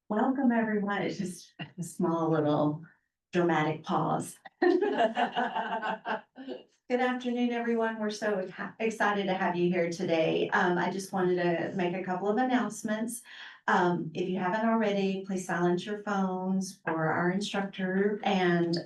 Welcome, everyone. It's just a small little dramatic pause. Good afternoon, everyone. We're so excited to have you here today. I just wanted to make a couple of announcements. If you haven't already, please silence your phones for our instructor. And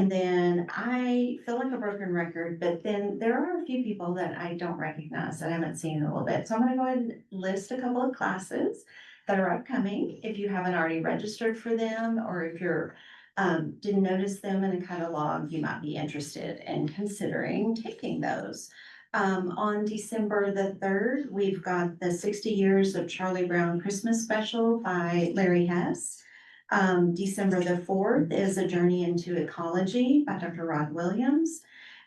then I feel like a broken record, but then there are a few people that I don't recognize that I haven't seen in a little bit. So I'm going to go ahead and list a couple of classes that are upcoming. If you haven't already registered for them, or if you're didn't notice them in a catalog, you might be interested in considering taking those. On December the 3rd, we've got the 60 Years of Charlie Brown Christmas Special by Larry Hess. December the 4th is A Journey into Ecology by Dr. Rod Williams.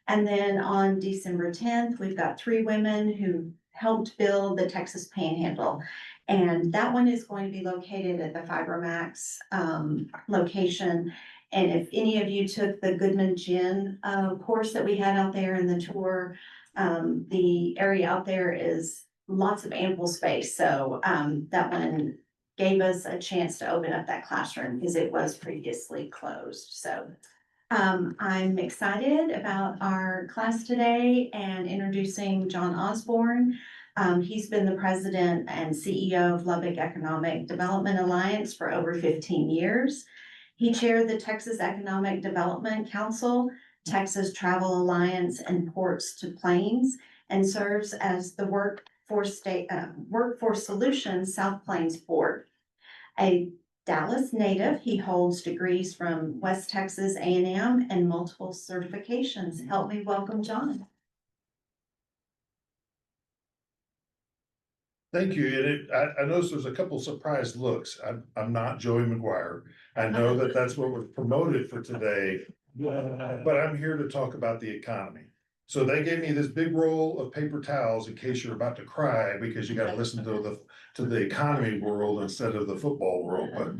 And then on December 10th, we've got 3 women who helped build the Texas Panhandle. And that one is going to be located at the FiberMax location. And if any of you took the Goodman Gin course that we had out there in the tour, the area out there is lots of ample space. So that one gave us a chance to open up that classroom because it was previously closed. So I'm excited about our class today and introducing John Osborne. He's been the president and CEO of Lubbock Economic Development Alliance for over 15 years. He chaired the Texas Economic Development Council, Texas Travel Alliance, and Ports to Plains, and serves as the Workforce Solutions South Plains Board. A Dallas native, he holds degrees from West Texas A&M and multiple certifications. Help me welcome John. Thank you. And I noticed there's a couple surprised looks. I'm not Joey McGuire. I know that that's what was promoted for today, but I'm here to talk about the economy. So they gave me this big roll of paper towels in case you're about to cry because you got to listen to the economy world instead of the football world. But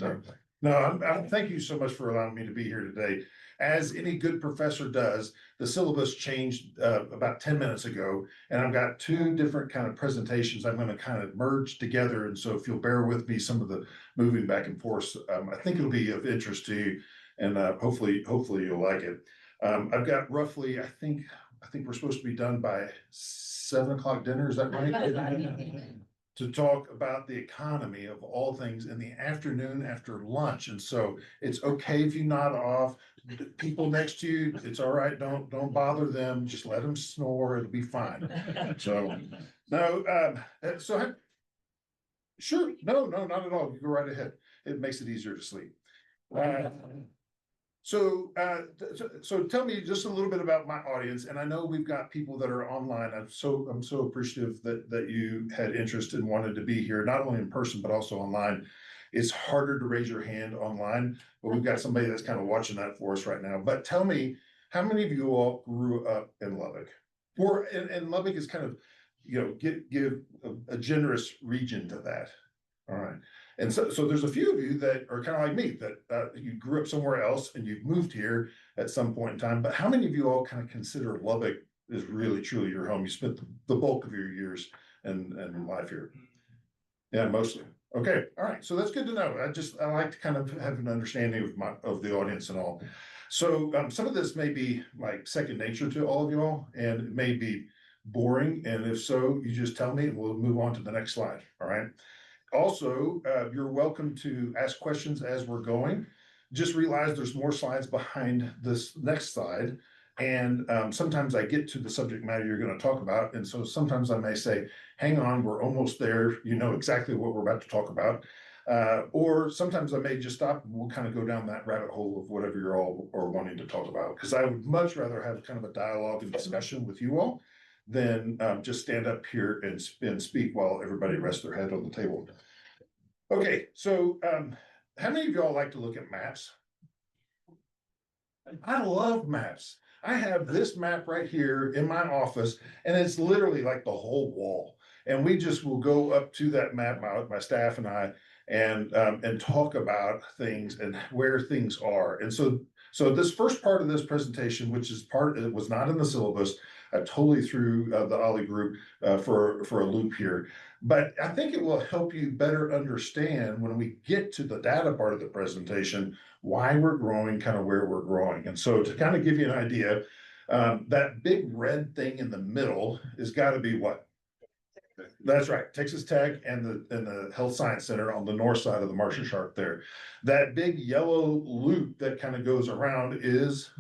no, thank you so much for allowing me to be here today. As any good professor does, the syllabus changed about 10 minutes ago, and I've got 2 different kind of presentations I'm going to kind of merge together. And so if you'll bear with me, some of the moving back and forth, I think it'll be of interest to you, and hopefully you'll like it. I've got roughly, I think we're supposed to be done by 7 o'clock dinner. Is that right? To talk about the economy of all things in the afternoon after lunch. And so it's okay if you nod off. People next to you, it's all right. Don't bother them. Just let them snore. It'll be fine. So no, sure. No, not at all. You go right ahead. It makes it easier to sleep. So tell me just a little bit about my audience, and I know we've got people that are online. I'm so appreciative that you had interest and wanted to be here, not only in person but also online. It's harder to raise your hand online, but we've got somebody that's kind of watching that for us right now. But tell me, how many of you all grew up in Lubbock? And Lubbock is kind of, give a generous region to that. All right. And so there's a few of you that are kind of like me, that you grew up somewhere else and you've moved here at some point in time. But how many of you all kind of consider Lubbock is really, truly your home? You spent the bulk of your years and life here. Yeah, mostly. Okay. All right. So that's good to know. I like to kind of have an understanding of the audience and all. So some of this may be like second nature to all of you all, and it may be boring. And if so, you just tell me and we'll move on to the next slide. All right. Also, you're welcome to ask questions as we're going. Just realize there's more slides behind this next slide. And sometimes I get to the subject matter you're going to talk about. And so sometimes I may say, hang on, we're almost there. You know exactly what we're about to talk about. Or sometimes I may just stop and we'll kind of go down that rabbit hole of whatever you're all are wanting to talk about. Because I would much rather have kind of a dialogue and discussion with you all than just stand up here and speak while everybody rests their head on the table. Okay, so how many of y'all like to look at maps? I love maps. I have this map right here in my office, and it's literally like the whole wall. And we just will go up to that map, my staff and I, and talk about things and where things are. And so So this first part of this presentation, which is part, it was not in the syllabus, I totally threw the OLLI group for a loop here. But I think it will help you better understand when we get to the data part of the presentation, why we're growing, kind of where we're growing. And so to kind of give you an idea, that big red thing in the middle has got to be what? That's right, Texas Tech and the Health Science Center on the north side of the Marshall Sharp there. That big yellow loop that kind of goes around is,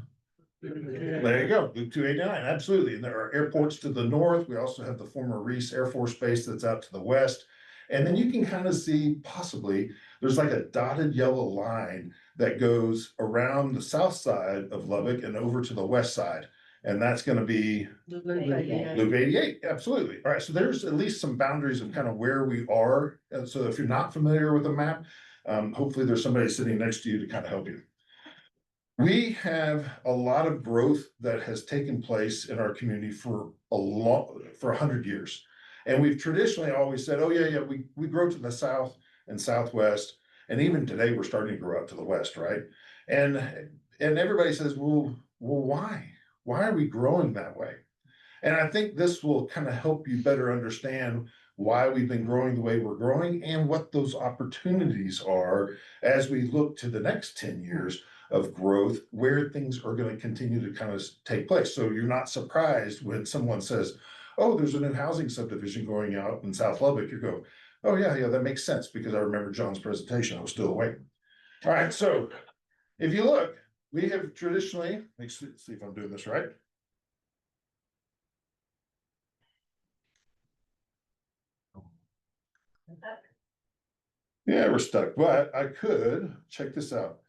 there you go, Loop 289, absolutely. And there are airports to the north. We also have the former Reese Air Force Base that's out to the west. And then you can kind of see possibly there's like a dotted yellow line that goes around the south side of Lubbock and over to the west side. And that's going to be Loop 88, absolutely. All right, so there's at least some boundaries of kind of where we are. And so if you're not familiar with the map, hopefully there's somebody sitting next to you to kind of help you. We have a lot of growth that has taken place in our community for 100 years. And we've traditionally always said, oh yeah, we grow to the south and southwest. And even today we're starting to grow out to the west, right? And everybody says, well, why? Why are we growing that way? And I think this will kind of help you better understand why we've been growing the way we're growing and what those opportunities are as we look to the next 10 years of growth, where things are going to continue to kind of take place. So you're not surprised when someone says, oh, there's a new housing subdivision going out in South Lubbock. You go, oh yeah, that makes sense because I remember John's presentation. I was still awake. All right, so if you look, we have traditionally, let's see if I'm doing this right. Yeah, we're stuck, but I could check this out.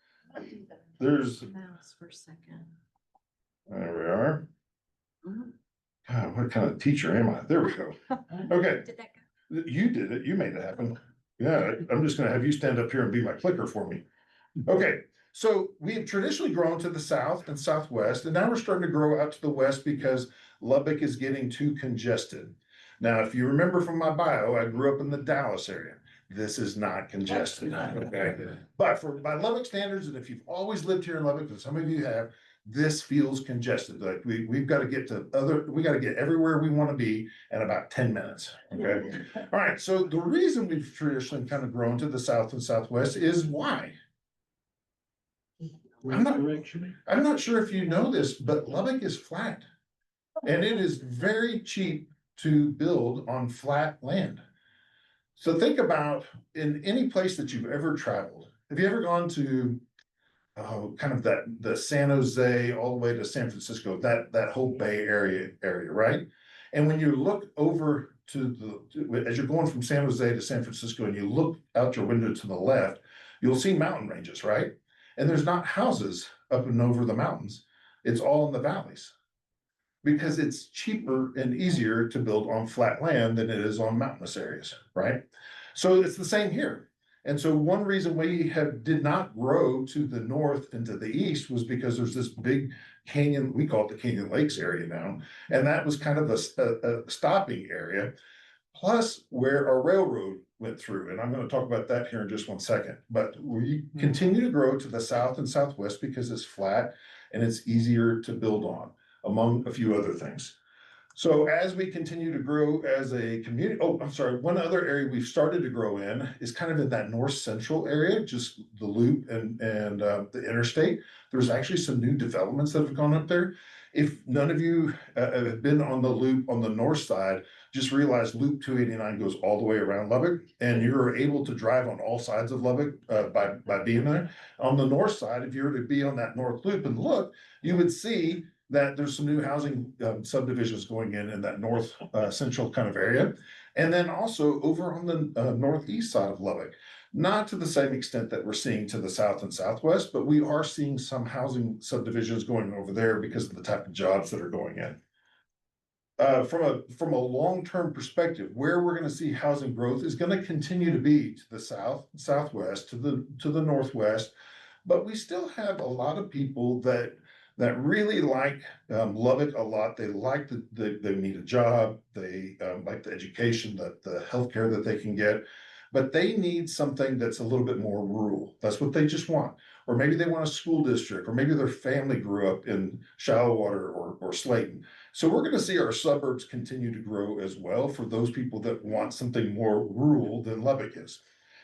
There's mouse for a second. There we are. God, what kind of teacher am I? There we go. Okay. Did that go? You did it. You made it happen. Yeah, I'm just gonna have you stand up here and be my clicker for me. Okay, so we have traditionally grown to the south and southwest, and now we're starting to grow out to the west because Lubbock is getting too congested. Now, if you remember from my bio, I grew up in the Dallas area. This is not congested, okay? But by Lubbock standards, and if you've always lived here in Lubbock, and some of you have, this feels congested. Like we've got to get we got to get everywhere we want to be in about 10 minutes, okay? All right, so the reason we've traditionally kind of grown to the south and southwest is why? I'm not sure if you know this, but Lubbock is flat. And it is very cheap to build on flat land. So think about in any place that you've ever traveled. Have you ever gone to kind of the San Jose all the way to San Francisco, that whole Bay area, right? And when you look over as you're going from San Jose to San Francisco and you look out your window to the left, you'll see mountain ranges, right? And there's not houses up and over the mountains. It's all in the valleys because it's cheaper and easier to build on flat land than it is on mountainous areas, right? So it's the same here. And so one reason we did not grow to the north and to the east was because there's this big canyon, we call it the Canyon Lakes area now, and that was kind of a stopping area, plus where our railroad went through. And I'm going to talk about that here in just 1 second. But we continue to grow to the south and southwest because it's flat and it's easier to build on, among a few other things. So as we continue to grow as a community, one other area we've started to grow in is kind of in that north central area, just the loop and the interstate. There's actually some new developments that have gone up there. If none of you have been on the loop on the north side, just realize Loop 289 goes all the way around Lubbock, and you're able to drive on all sides of Lubbock by being there. On the north side, if you were to be on that north loop and look, you would see that there's some new housing subdivisions going in that north central kind of area. And then also over on the northeast side of Lubbock, not to the same extent that we're seeing to the south and southwest, but we are seeing some housing subdivisions going over there because of the type of jobs that are going in. From a long-term perspective, where we're going to see housing growth is going to continue to be to the south, southwest, to the northwest, but we still have a lot of people that really like Lubbock a lot. They like they need a job. They like the education, the healthcare that they can get. but they need something that's a little bit more rural. That's what they just want. Or maybe they want a school district, or maybe their family grew up in Shallowater or Slayton. So we're going to see our suburbs continue to grow as well for those people that want something more rural than Lubbock is.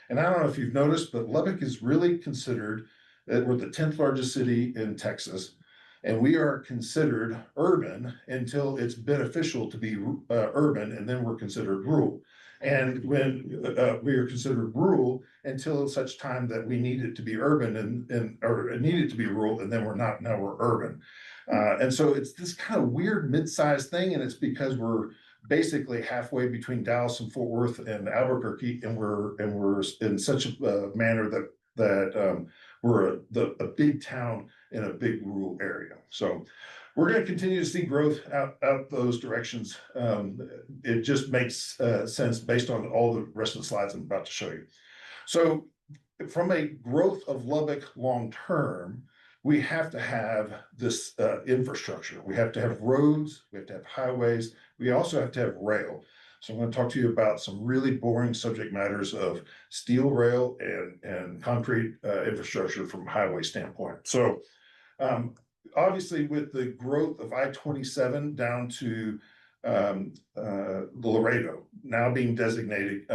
And I don't know if you've noticed, but Lubbock is really considered, we're the 10th largest city in Texas, and we are considered urban until it's beneficial to be urban, and then we're considered rural. And when we are considered rural until such time that we need it to be urban or need it to be rural, and then we're not, now we're urban. And so it's this kind of weird mid-sized thing, and it's because we're basically halfway between Dallas and Fort Worth and Albuquerque, and we're in such a manner that we're a big town in a big rural area. So we're going to continue to see growth out those directions. It just makes sense based on all the rest of the slides I'm about to show you. So from a growth of Lubbock long term, we have to have this infrastructure. We have to have roads, we have to have highways, we also have to have rail. So I'm going to talk to you about some really boring subject matters of steel rail and concrete infrastructure from a highway standpoint. So obviously with the growth of I-27 down to the Laredo, now being designated,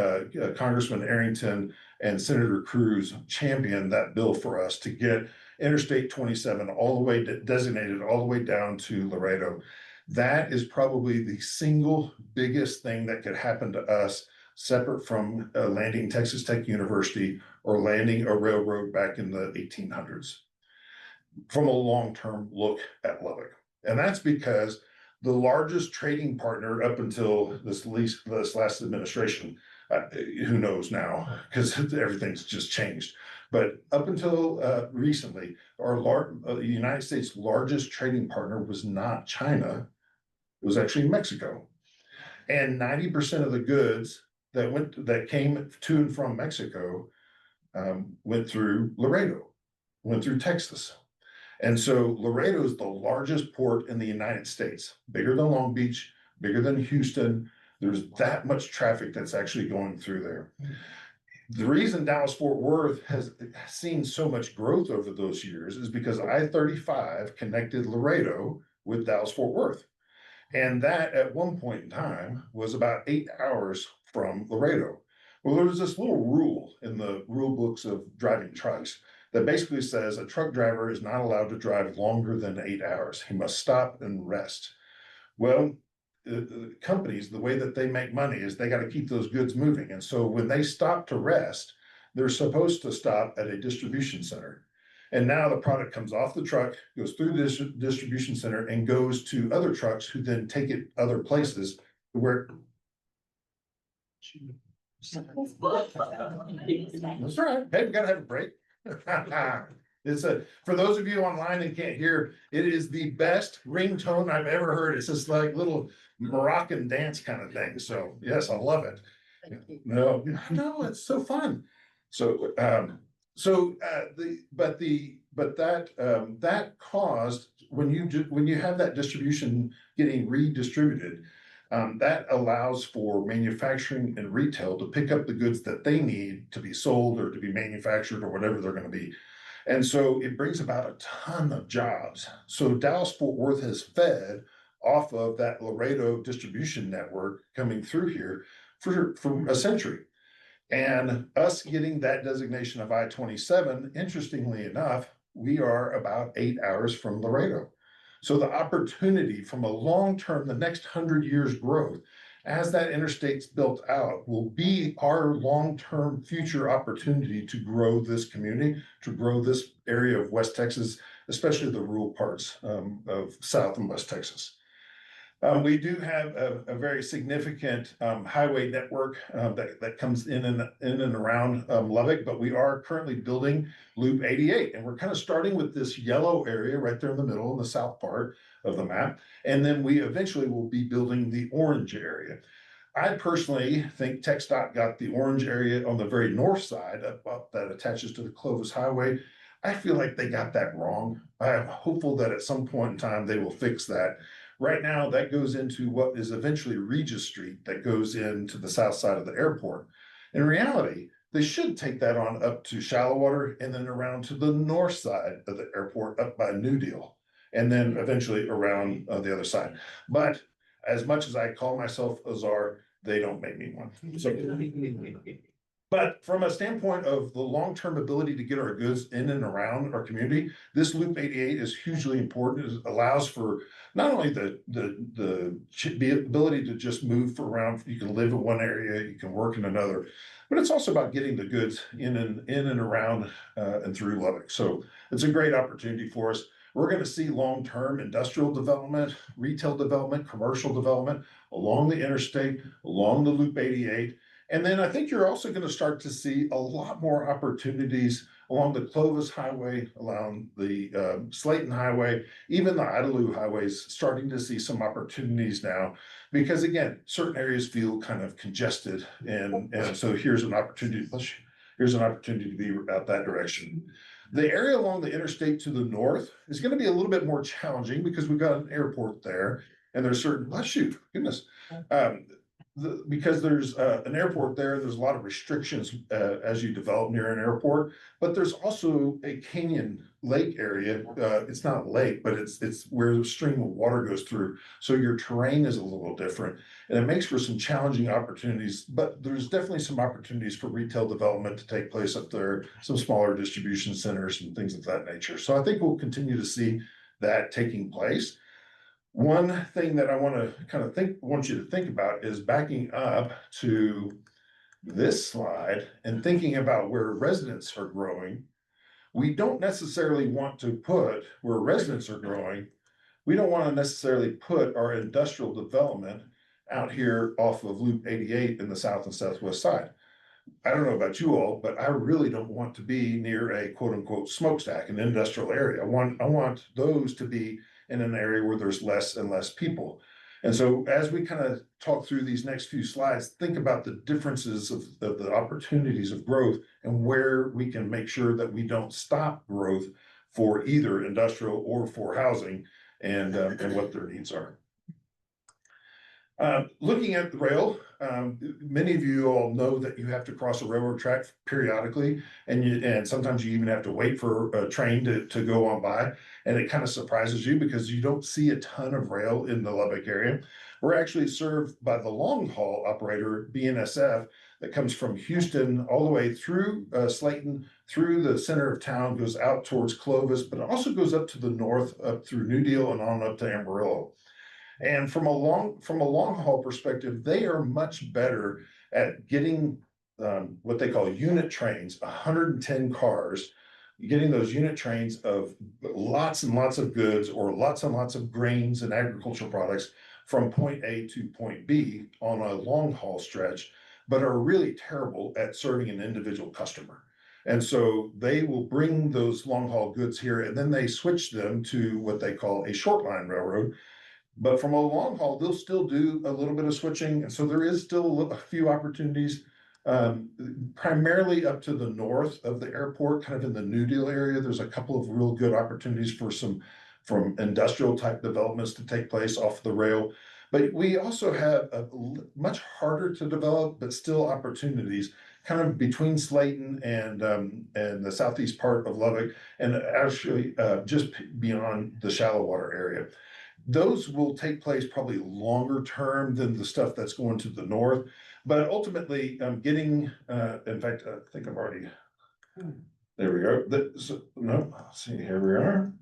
Congressman Arrington and Senator Cruz championed that bill for us to get Interstate 27 all the way designated all the way down to Laredo. That is probably the single biggest thing that could happen to us, separate from landing Texas Tech University or landing a railroad back in the 1800s, from a long-term look at Lubbock. And that's because the largest trading partner up until this last administration, who knows now, because everything's just changed. But up until recently, the United States' largest trading partner was not China, it was actually Mexico. And 90% of the goods that came to and from Mexico went through Laredo, went through Texas. And so Laredo is the largest port in the United States, bigger than Long Beach, bigger than Houston. There's that much traffic that's actually going through there. The reason Dallas-Fort Worth has seen so much growth over those years is because I-35 connected Laredo with Dallas-Fort Worth. And that at one point in time was about 8 hours from Laredo. Well, there was this little rule in the rule books of driving trucks that basically says a truck driver is not allowed to drive longer than 8 hours. He must stop and rest. Well, companies, the way that they make money is they got to keep those goods moving. And so when they stop to rest, they're supposed to stop at a distribution center. And now the product comes off the truck, goes through this distribution center and goes to other trucks who then take it other places where. That's all right. Hey, we gotta have a break. It's for those of you online and can't hear, it is the best ringtone I've ever heard. It's this like little Moroccan dance kind of thing. So yes, I love it. No, it's so fun. So that caused when you have that distribution getting redistributed, that allows for manufacturing and retail to pick up the goods that they need to be sold or to be manufactured or whatever they're going to be. And so it brings about a ton of jobs. So Dallas-Fort Worth has fed off of that Laredo distribution network coming through here for a century. And us getting that designation of I-27, interestingly enough, we are about 8 hours from Laredo. So the opportunity from a long-term, the next 100 years growth, as that interstate's built out, will be our long-term future opportunity to grow this community, to grow this area of West Texas, especially the rural parts of South and West Texas. We do have a very significant highway network that comes in and around Lubbock, but we are currently building Loop 88, and we're kind of starting with this yellow area right there in the middle, in the south part of the map, and then we eventually will be building the orange area. I personally think TxDOT got the orange area on the very north side that attaches to the Clovis Highway. I feel like they got that wrong. I am hopeful that at some point in time they will fix that. Right now, that goes into what is eventually Regis Street that goes into the south side of the airport. In reality, they should take that on up to shallow water and then around to the north side of the airport up by New Deal, and then eventually around the other side. But as much as I call myself a czar, they don't make me one. So, but from a standpoint of the long-term ability to get our goods in and around our community, this Loop 88 is hugely important. It allows for not only the ability to just move around, you can live in one area, you can work in another, but it's also about getting the goods in and around and through Lubbock. So it's a great opportunity for us. We're going to see long-term industrial development, retail development, commercial development along the interstate, along the Loop 88. And then I think you're also going to start to see a lot more opportunities along the Clovis Highway, along the Slayton Highway, even the Idalou highways, starting to see some opportunities now. Because again, certain areas feel kind of congested. And so here's an opportunity. Here's an opportunity to be out that direction. The area along the interstate to the north is going to be a little bit more challenging because we've got an airport there, and there's certain, bless you, goodness, because there's an airport there, there's a lot of restrictions as you develop near an airport, but there's also a canyon lake area. It's not a lake, but it's where the stream of water goes through. So your terrain is a little different, and it makes for some challenging opportunities, but there's definitely some opportunities for retail development to take place up there, some smaller distribution centers and things of that nature. So I think we'll continue to see that taking place. One thing that I want to kind of want you to think about is backing up to this slide and thinking about where residents are growing. We don't necessarily want to put where residents are growing. We don't want to necessarily put our industrial development out here off of Loop 88 in the south and southwest side. I don't know about you all, but I really don't want to be near a quote unquote smokestack, an industrial area. I want those to be in an area where there's less and less people. And so as we kind of talk through these next few slides, think about the differences of the opportunities of growth and where we can make sure that we don't stop growth for either industrial or for housing, and what their needs are. Looking at the rail, many of you all know that you have to cross a railroad track periodically, and sometimes you even have to wait for a train to go on by, and it kind of surprises you because you don't see a ton of rail in the Lubbock area. We're actually served by the long haul operator, BNSF, that comes from Houston all the way through Slayton, through the center of town, goes out towards Clovis, but it also goes up to the north, up through New Deal and on up to Amarillo. And from a long haul perspective, they are much better at getting what they call unit trains, 110 cars, getting those unit trains of lots and lots of goods or lots and lots of grains and agricultural products from point A to point B on a long haul stretch, but are really terrible at serving an individual customer. And so they will bring those long haul goods here, and then they switch them to what they call a short line railroad. But from a long haul, they'll still do a little bit of switching. And so there is still a few opportunities, primarily up to the north of the airport, kind of in the New Deal area. There's a couple of real good opportunities for from industrial type developments to take place off the rail. But we also have a much harder to develop, but still opportunities kind of between Slayton and the southeast part of Lubbock, and actually just beyond the shallow water area. Those will take place probably longer term than the stuff that's going to the north, but ultimately getting, in fact, I think I've already, there we go. No, let's see, here we are.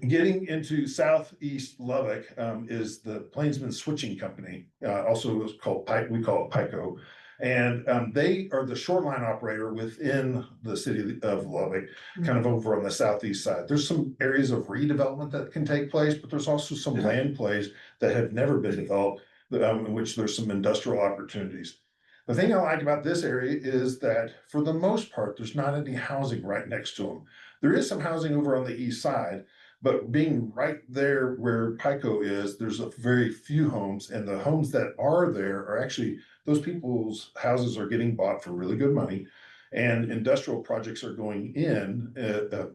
Getting into southeast Lubbock is the Plainsman Switching Company, also called we call it PICO. And they are the short line operator within the city of Lubbock, kind of over on the southeast side. There's some areas of redevelopment that can take place, but there's also some land plays that have never been developed, in which there's some industrial opportunities. The thing I like about this area is that for the most part, there's not any housing right next to them. There is some housing over on the east side, but being right there where PICO is, there's a very few homes, and the homes that are there are actually, those people's houses are getting bought for really good money, and industrial projects are going in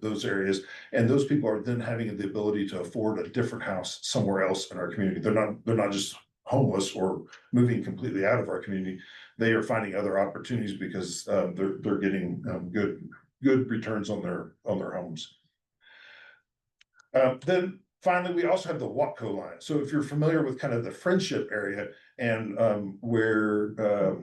those areas, and those people are then having the ability to afford a different house somewhere else in our community. They're not just homeless or moving completely out of our community, they are finding other opportunities because they're getting good returns on their homes. Then finally, we also have the Watco line. So if you're familiar with kind of the Friendship area and where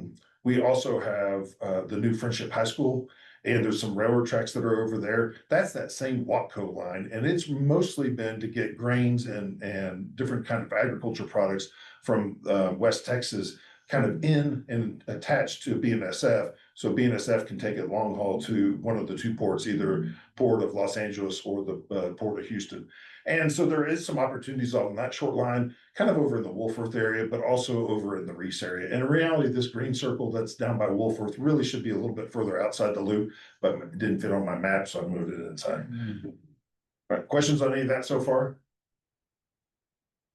we also have the new Friendship High School, and there's some railroad tracks that are over there. That's that same Watco line, and it's mostly been to get grains and different kind of agriculture products from West Texas kind of in and attached to BNSF. So BNSF can take it long haul to one of the two ports, either Port of Los Angeles or the Port of Houston. And so there is some opportunities on that short line, kind of over in the Wolfworth area, but also over in the Reese area. And in reality, this green circle that's down by Wolfworth really should be a little bit further outside the loop, but it didn't fit on my map, so I moved it inside. All right, questions on any of that so far?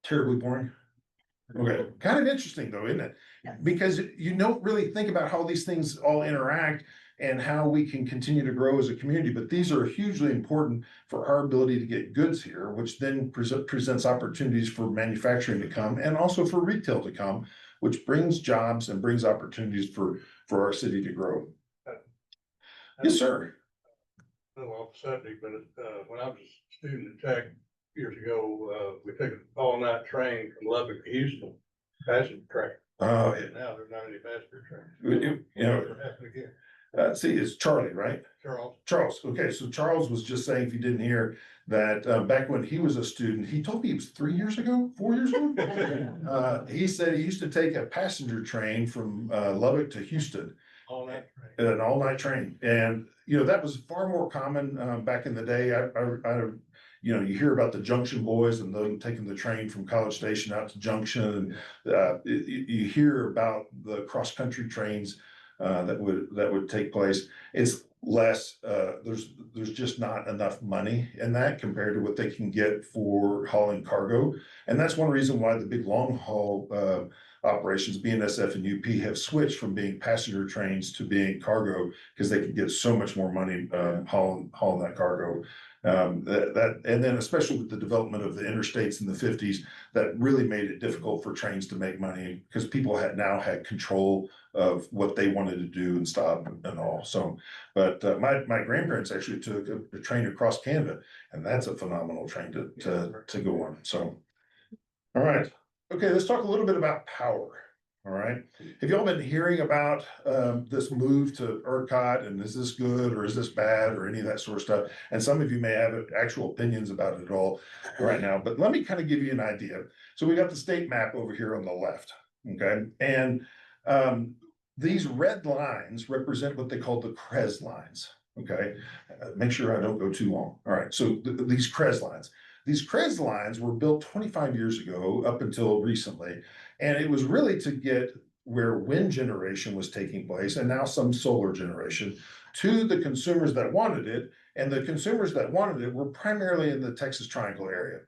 Terribly boring. Okay, kind of interesting though, isn't it? Yes. Because you don't really think about how these things all interact and how we can continue to grow as a community, but these are hugely important for our ability to get goods here, which then presents opportunities for manufacturing to come and also for retail to come, which brings jobs and brings opportunities for our city to grow. Yes, sir. A little off the subject, but when I was a student at Tech years ago, we took an all-night train from Lubbock to Houston, passenger train. Oh, And now there's not any passenger trains. you know, Never happened again. see, it's Charlie, right? Charles. Charles. Okay, so Charles was just saying, if you didn't hear, that back when he was a student, he told me it was 3 years ago, 4 years ago. He said he used to take a passenger train from Lubbock to Houston, All-night train. an all-night train. And, you know, that was far more common back in the day. You know, you hear about the Junction Boys and them taking the train from College Station out to Junction, and you hear about the cross-country trains that would take place. It's less, there's just not enough money in that compared to what they can get for hauling cargo. And that's one reason why the big long haul operations, BNSF and UP, have switched from being passenger trains to being cargo, because they can get so much more money hauling that cargo. And then especially with the development of the interstates in the 50s, that really made it difficult for trains to make money, because people now had control of what they wanted to do and stop and all. So, but my grandparents actually took a train across Canada, and that's a phenomenal train to go on. So, all right. Okay, let's talk a little bit about power. All right. Have y'all been hearing about this move to ERCOT, and is this good or is this bad or any of that sort of stuff? And some of you may have actual opinions about it all right now, but let me kind of give you an idea. So we got the state map over here on the left. Okay. And these red lines represent what they call the CREZ lines. Okay. Make sure I don't go too long. All right. So these CREZ lines. These CREZ lines were built 25 years ago up until recently, and it was really to get where wind generation was taking place and now some solar generation to the consumers that wanted it. And the consumers that wanted it were primarily in the Texas Triangle area.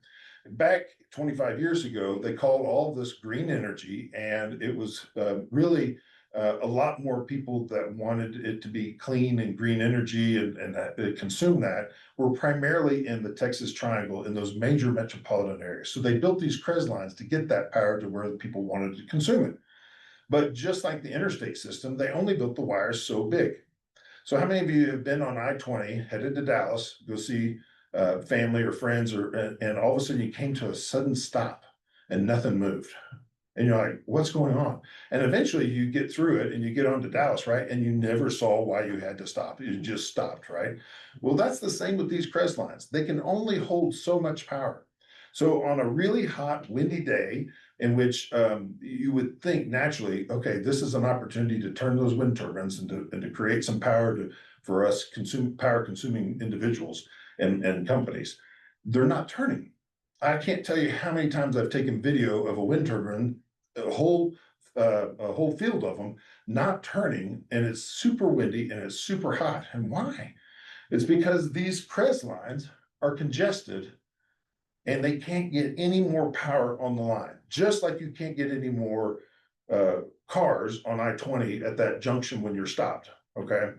Back 25 years ago, they called all this green energy, and it was really a lot more people that wanted it to be clean and green energy and consume that were primarily in the Texas Triangle, in those major metropolitan areas. So they built these CREZ lines to get that power to where the people wanted to consume it. But just like the interstate system, they only built the wires so big. So how many of you have been on I-20 headed to Dallas, go see family or friends, and all of a sudden you came to a sudden stop and nothing moved? And you're like, what's going on? And eventually you get through it and you get on to Dallas, right? And you never saw why you had to stop. You just stopped, right? Well, that's the same with these CREZ lines. They can only hold so much power. So on a really hot, windy day, in which you would think naturally, okay, this is an opportunity to turn those wind turbines and to create some power for us power consuming individuals and companies. They're not turning. I can't tell you how many times I've taken video of a wind turbine, a whole field of them not turning, and it's super windy and it's super hot. And why? It's because these CREZ lines are congested and they can't get any more power on the line. Just like you can't get any more cars on I-20 at that junction when you're stopped. Okay.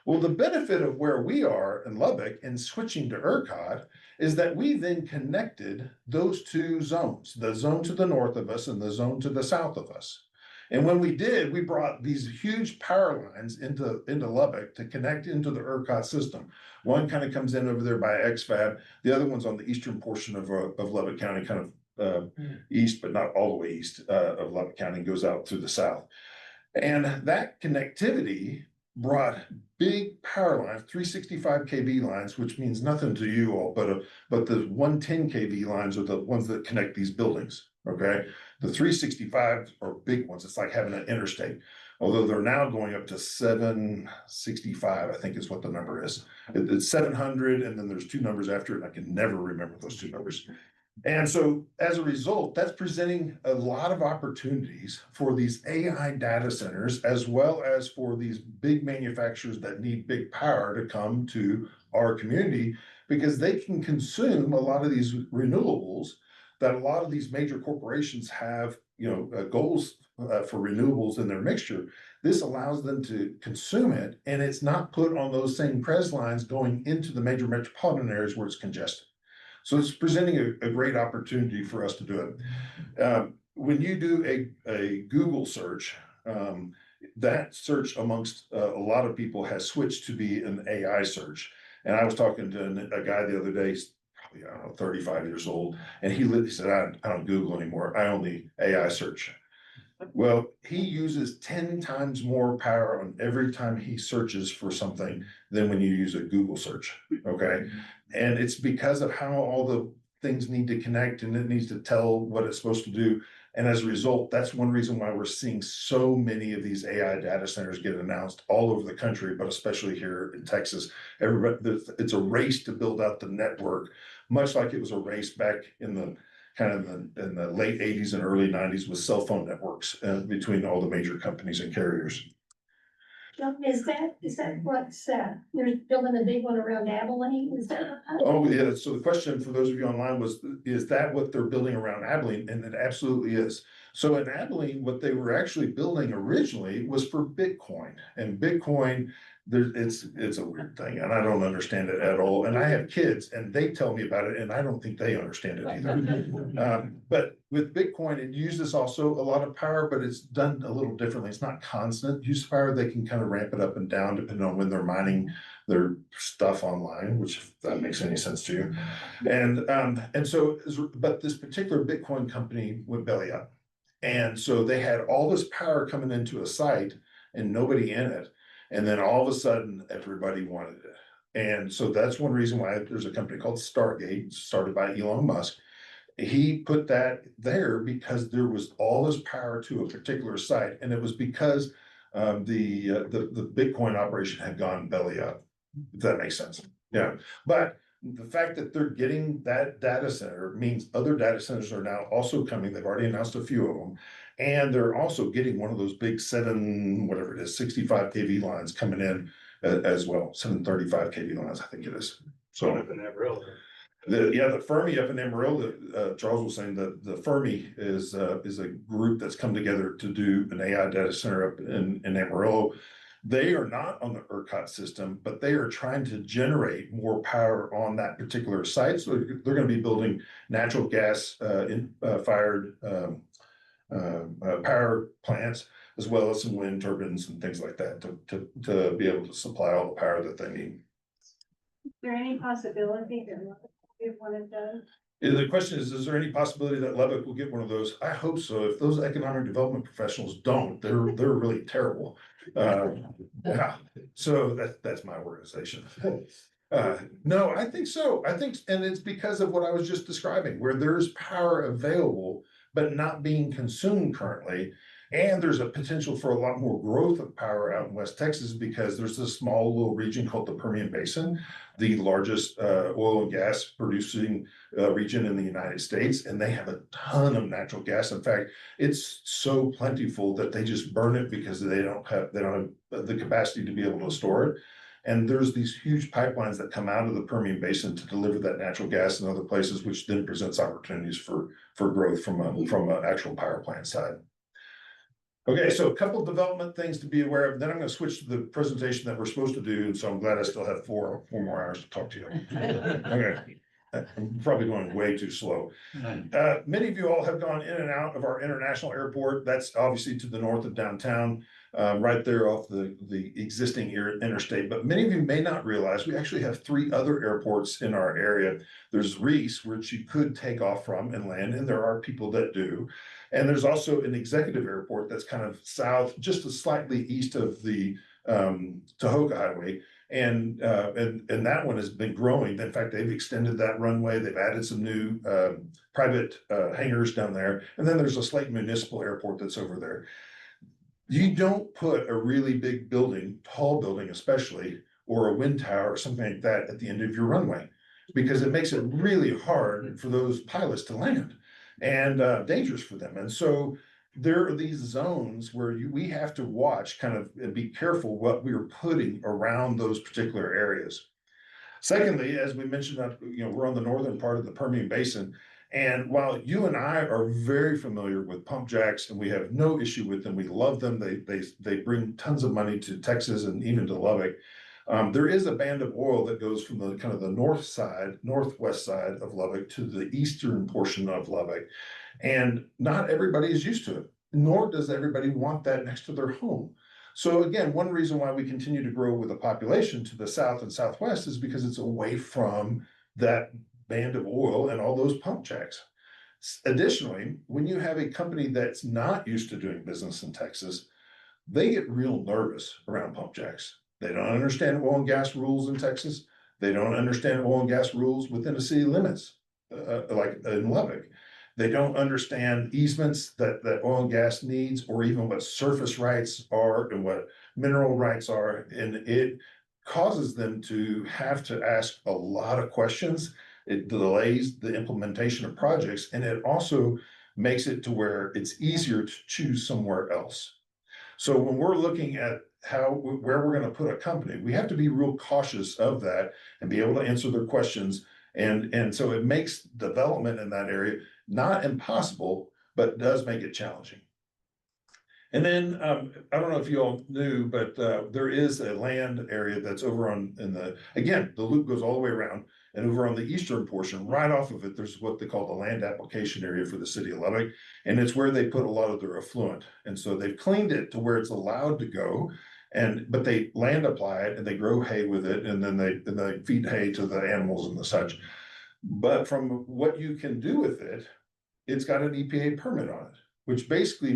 Well, the benefit of where we are in Lubbock and switching to ERCOT is that we then connected those two zones, the zone to the north of us and the zone to the south of us. And when we did, we brought these huge power lines into Lubbock to connect into the ERCOT system. One kind of comes in over there by XFAB. The other one's on the eastern portion of Lubbock County, kind of east, but not all the way east of Lubbock County, goes out through the south. And that connectivity brought big power lines, 365 kV lines, which means nothing to you all, but the 110 kV lines are the ones that connect these buildings. Okay, the 365 are big ones. It's like having an interstate, although they're now going up to 765, I think is what the number is. It's 700, and then there's two numbers after it. And I can never remember those two numbers. And so as a result, that's presenting a lot of opportunities for these AI data centers, as well as for these big manufacturers that need big power to come to our community, because they can consume a lot of these renewables that a lot of these major corporations have, goals for renewables in their mixture. This allows them to consume it, and it's not put on those same pres lines going into the major metropolitan areas where it's congested. So it's presenting a great opportunity for us to do it. When you do a Google search, that search amongst a lot of people has switched to be an AI search. And I was talking to a guy the other day, probably, I don't know, 35 years old, and he said, I don't Google anymore. I only AI search. Well, he uses 10 times more power on every time he searches for something than when you use a Google search. Okay. And it's because of how all the things need to connect, and it needs to tell what it's supposed to do. And as a result, that's one reason why we're seeing so many of these AI data centers get announced all over the country, but especially here in Texas. It's a race to build out the network, much like it was a race back in the in the late 80s and early 90s with cell phone networks between all the major companies and carriers. Is that what's, they're building a big one around Abilene, is that? Oh, yeah, so the question for those of you online was, is that what they're building around Abilene? And it absolutely is. So in Abilene, what they were actually building originally was for Bitcoin, and Bitcoin, it's a weird thing, and I don't understand it at all. And I have kids, and they tell me about it, and I don't think they understand it either. But with Bitcoin, it uses also a lot of power, but it's done a little differently. It's not constant use of power. They can kind of ramp it up and down depending on when they're mining their stuff online, which, if that makes any sense to you. And so, but this particular Bitcoin company went belly up. And so they had all this power coming into a site and nobody in it. And then all of a sudden, everybody wanted it. And so that's one reason why there's a company called Stargate, started by Elon Musk. He put that there because there was all this power to a particular site. And it was because the Bitcoin operation had gone belly up, if that makes sense. Yeah. But the fact that they're getting that data center means other data centers are now also coming. They've already announced a few of them. And they're also getting one of those big 65 kV lines coming in as well. 735 kV lines, I think it is. So Up in Amarillo. the Fermi up in Amarillo, Charles was saying that the Fermi is a group that's come together to do an AI data center up in Amarillo. They are not on the ERCOT system, but they are trying to generate more power on that particular site. So they're going to be building natural gas fired power plants, as well as some wind turbines and things like that to be able to supply all the power that they need. Is there any possibility that if one of those? The question is there any possibility that Lubbock will get one of those? I hope so. If those economic development professionals don't, they're really terrible. Yeah, so that's my organization. No, I think so. And it's because of what I was just describing, where there's power available, but not being consumed currently. And there's a potential for a lot more growth of power out in West Texas, because there's this small little region called the Permian Basin, the largest oil and gas producing region in the United States. And they have a ton of natural gas. In fact, it's so plentiful that they just burn it because they don't have the capacity to be able to store it. And there's these huge pipelines that come out of the Permian Basin to deliver that natural gas in other places, which then presents opportunities for growth from an actual power plant side. Okay, so a couple development things to be aware of, then I'm gonna switch to the presentation that we're supposed to do, and so I'm glad I still have four more hours to talk to you. Okay, I'm probably going way too slow. Many of you all have gone in and out of our international airport. That's obviously to the north of downtown, right there off the existing interstate. But many of you may not realize we actually have 3 other airports in our area. There's Reese, which you could take off from and land, and there are people that do. And there's also an executive airport that's kind of south, just slightly east of the Tahoka Highway. And that one has been growing. In fact, they've extended that runway. They've added some new private hangars down there. And then there's a Slate Municipal Airport that's over there. You don't put a really big building, tall building especially, or a wind tower or something like that at the end of your runway, because it makes it really hard for those pilots to land and dangerous for them. And so there are these zones where we have to watch kind of and be careful what we're putting around those particular areas. Secondly, as we mentioned, we're on the northern part of the Permian Basin. And while you and I are very familiar with pump jacks and we have no issue with them, we love them. They bring tons of money to Texas and even to Lubbock. There is a band of oil that goes from the kind of the northwest side of Lubbock to the eastern portion of Lubbock. And not everybody is used to it, nor does everybody want that next to their home. So again, one reason why we continue to grow with a population to the south and southwest is because it's away from that band of oil and all those pump jacks. Additionally, when you have a company that's not used to doing business in Texas, they get real nervous around pump jacks. They don't understand oil and gas rules in Texas. They don't understand oil and gas rules within the city limits, like in Lubbock. They don't understand easements that oil and gas needs, or even what surface rights are and what mineral rights are. And it causes them to have to ask a lot of questions. It delays the implementation of projects, and it also makes it to where it's easier to choose somewhere else. So when we're looking at where we're going to put a company, we have to be real cautious of that and be able to answer their questions. And so it makes development in that area not impossible, but does make it challenging. And then I don't know if you all knew, but there is a land area that's over again, the loop goes all the way around, and over on the eastern portion, right off of it, there's what they call the land application area for the city of Lubbock. And it's where they put a lot of their effluent. And so they've cleaned it to where it's allowed to go. But they land apply it and they grow hay with it, and then they feed hay to the animals and the such. But from what you can do with it, it's got an EPA permit on it, which basically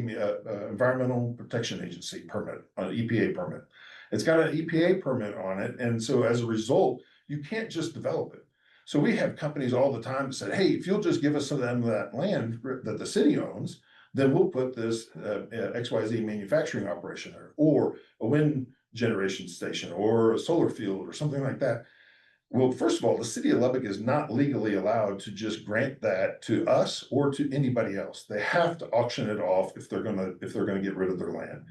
Environmental Protection Agency permit, an EPA permit. It's got an EPA permit on it, and so as a result, you can't just develop it. So we have companies all the time that say, hey, if you'll just give us some of that land that the city owns, then we'll put this XYZ manufacturing operation there, or a wind generation station, or a solar field, or something like that. Well, first of all, the city of Lubbock is not legally allowed to just grant that to us or to anybody else. They have to auction it off if they're gonna get rid of their land.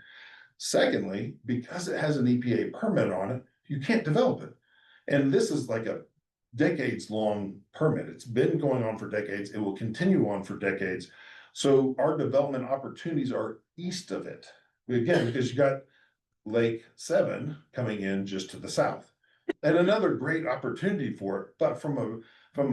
Secondly, because it has an EPA permit on it, you can't develop it. And this is like a decades-long permit. It's been going on for decades. It will continue on for decades. So our development opportunities are east of it. Again, because you got Lake 7 coming in just to the south. And another great opportunity for it, but from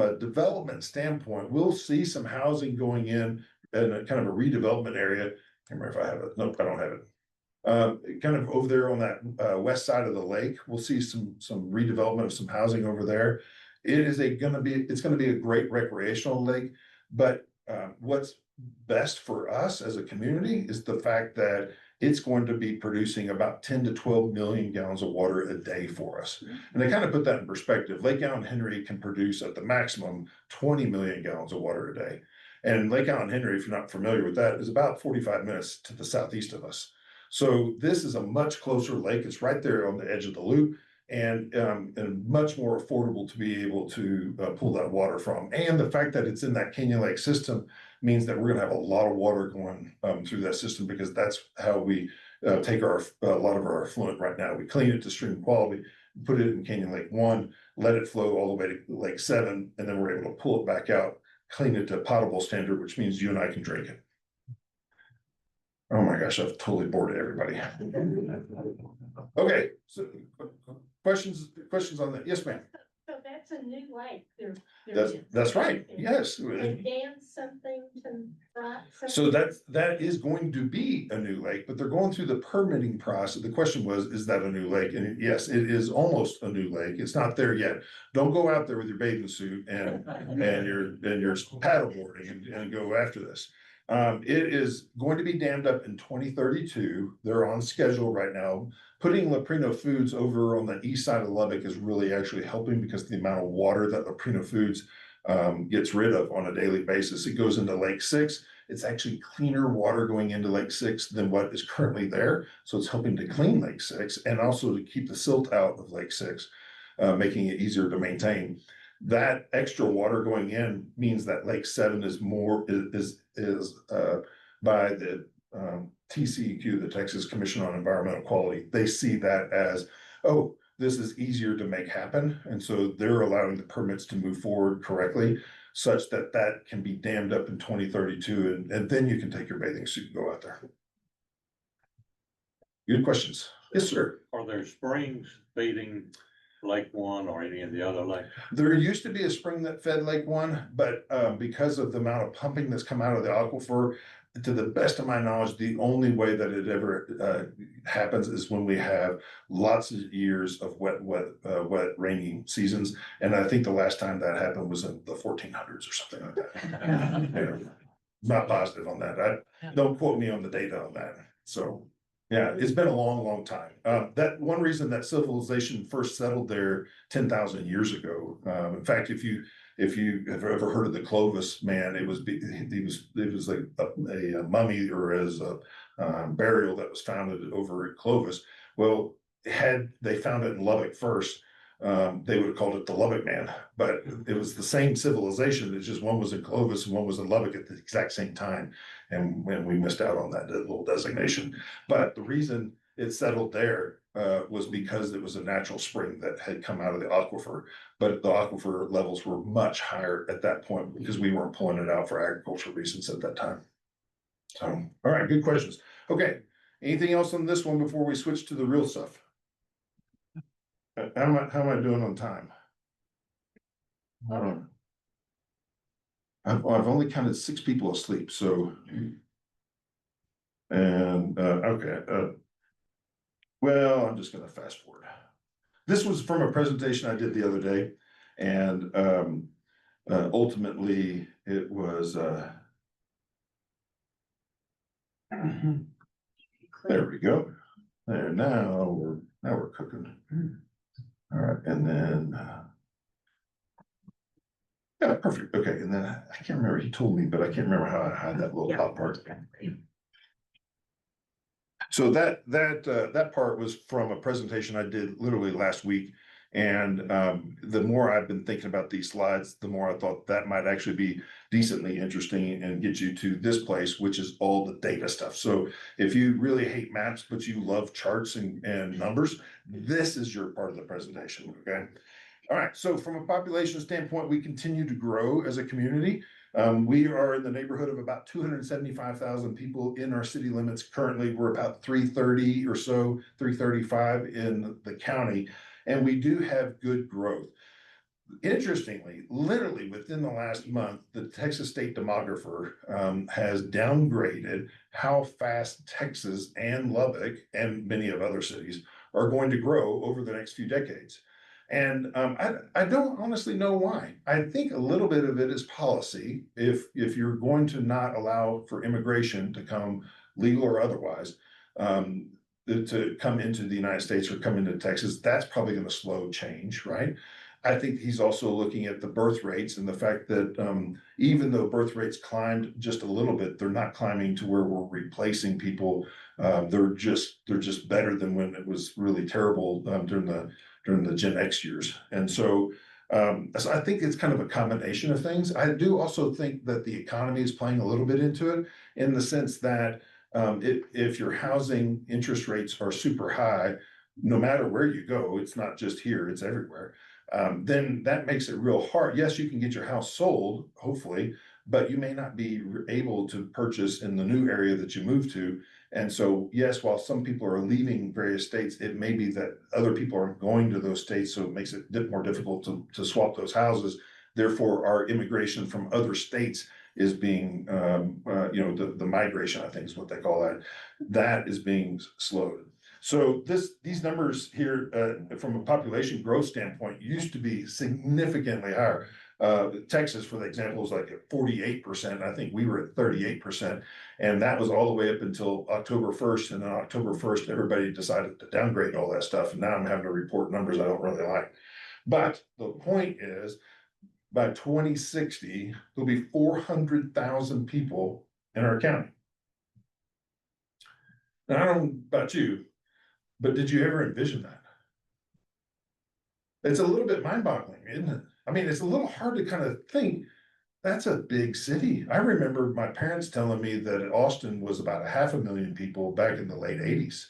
a development standpoint, we'll see some housing going in a kind of a redevelopment area. I can't remember if I have it. Nope, I don't have it. Kind of over there on that west side of the lake, we'll see some redevelopment of some housing over there. It's going to be a great recreational lake, but what's best for us as a community is the fact that it's going to be producing about 10 to 12 million gallons of water a day for us. And to kind of put that in perspective, Lake Allen Henry can produce at the maximum 20 million gallons of water a day. And Lake Allen Henry, if you're not familiar with that, is about 45 minutes to the southeast of us. So this is a much closer lake. It's right there on the edge of the loop, and much more affordable to be able to pull that water from. And the fact that it's in that Canyon Lake system means that we're going to have a lot of water going through that system, because that's how we take a lot of our effluent right now. We clean it to stream quality, put it in Canyon Lake 1, let it flow all the way to Lake 7, and then we're able to pull it back out, clean it to potable standard, which means you and I can drink it. Oh my gosh, I've totally bored everybody. Okay, so questions on that? Yes, ma'am. So that's a new lake. That's right. Yes. And dance something to rock So something. that is going to be a new lake, but they're going through the permitting process. The question was, is that a new lake? And yes, it is almost a new lake. It's not there yet. Don't go out there with your bathing suit and your paddleboarding and go after this. It is going to be dammed up in 2032. They're on schedule right now. Putting Leprino Foods over on the east side of Lubbock is really actually helping because the amount of water that Leprino Foods gets rid of on a daily basis. It goes into Lake 6. It's actually cleaner water going into Lake 6 than what is currently there. So it's helping to clean Lake 6 and also to keep the silt out of Lake 6, making it easier to maintain. That extra water going in means that Lake 7 is more by the TCEQ, the Texas Commission on Environmental Quality. They see that as, oh, this is easier to make happen. And so they're allowing the permits to move forward correctly such that that can be dammed up in 2032. And then you can take your bathing suit and go out there. Good questions. Yes, sir. Are there springs feeding Lake One or any of the other lakes? There used to be a spring that fed Lake One, but because of the amount of pumping that's come out of the aquifer, to the best of my knowledge, the only way that it ever happens is when we have lots of years of wet, rainy seasons. And I think the last time that happened was in the 1400s or something like that. Yeah. Not positive on that. Don't quote me on the data on that. So yeah, it's been a long, long time. That one reason that civilization first settled there 10,000 years ago. In fact, if you have ever heard of the Clovis man, it was like a mummy or as a burial that was founded over at Clovis. Well, had they found it in Lubbock first, they would have called it the Lubbock man, but it was the same civilization. It's just one was in Clovis and one was in Lubbock at the exact same time. And when we missed out on that little designation, but the reason it settled there was because it was a natural spring that had come out of the aquifer, but the aquifer levels were much higher at that point because we weren't pulling it out for agricultural reasons at that time. So, all right, good questions. Okay, anything else on this one before we switch to the real stuff? How am I doing on time? I've only counted 6 people asleep, so. And okay, well, I'm just gonna fast forward. This was from a presentation I did the other day, and ultimately it was there we go. There, now we're cooking. All right, and then yeah, perfect. Okay, and then I can't remember, he told me, but I can't remember how I had that little top part. So that part was from a presentation I did literally last week. And the more I've been thinking about these slides, the more I thought that might actually be decently interesting and get you to this place, which is all the data stuff. So if you really hate maps, but you love charts and numbers, this is your part of the presentation, okay? All right, so from a population standpoint, we continue to grow as a community. We are in the neighborhood of about 275,000 people in our city limits. Currently, we're about 330 or so, 335 in the county, and we do have good growth. Interestingly, literally within the last month, the Texas State Demographer has downgraded how fast Texas and Lubbock and many of other cities are going to grow over the next few decades. And I don't honestly know why. I think a little bit of it is policy. If you're going to not allow for immigration to come, legal or otherwise, to come into the United States or come into Texas, that's probably going to slow change, right? I think he's also looking at the birth rates and the fact that even though birth rates climbed just a little bit, they're not climbing to where we're replacing people. They're just better than when it was really terrible during the Gen X years. And so I think it's kind of a combination of things. I do also think that the economy is playing a little bit into it in the sense that if your housing interest rates are super high, no matter where you go, it's not just here, it's everywhere. Then that makes it real hard. Yes, you can get your house sold, hopefully, but you may not be able to purchase in the new area that you move to. And so, yes, while some people are leaving various states, it may be that other people are going to those states, so it makes it more difficult to swap those houses. Therefore, our immigration from other states is being, the migration, I think is what they call that, that is being slowed. So these numbers here, from a population growth standpoint, used to be significantly higher. Texas, for the example, was like at 48%. I think we were at 38%. And that was all the way up until October 1st. And then October 1st, everybody decided to downgrade all that stuff. And now I'm having to report numbers I don't really like. But the point is, by 2060, there'll be 400,000 people in our county. Now, I don't know about you, but did you ever envision that? It's a little bit mind-boggling, isn't it? I mean, it's a little hard to kind of think, that's a big city. I remember my parents telling me that Austin was about 500,000 people back in the late 80s.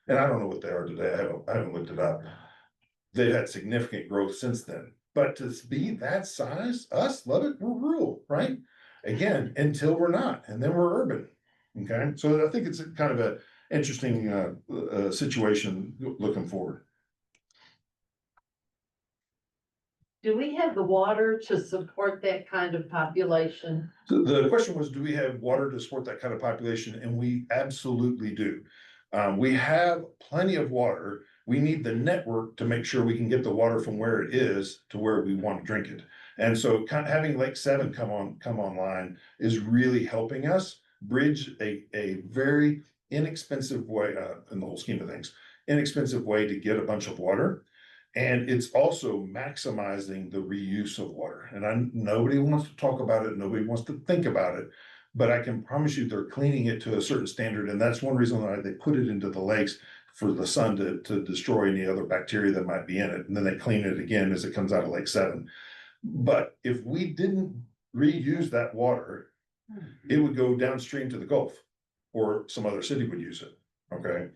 And I don't know what they are today. I haven't looked it up. They've had significant growth since then. But to be that size, us, Lubbock, we're rural, right? Again, until we're not, and then we're urban. Okay, so I think it's kind of a interesting situation looking forward. Do we have the water to support that kind of population? So the question was, do we have water to support that kind of population? And we absolutely do. We have plenty of water. We need the network to make sure we can get the water from where it is to where we want to drink it. And so having Lake 7 come online is really helping us bridge a very inexpensive way, in the whole scheme of things, inexpensive way to get a bunch of water. And it's also maximizing the reuse of water. And nobody wants to talk about it, nobody wants to think about it, but I can promise you they're cleaning it to a certain standard. And that's one reason why they put it into the lakes, for the sun to destroy any other bacteria that might be in it. And then they clean it again as it comes out of Lake 7. But if we didn't reuse that water, it would go downstream to the Gulf, or some other city would use it, okay?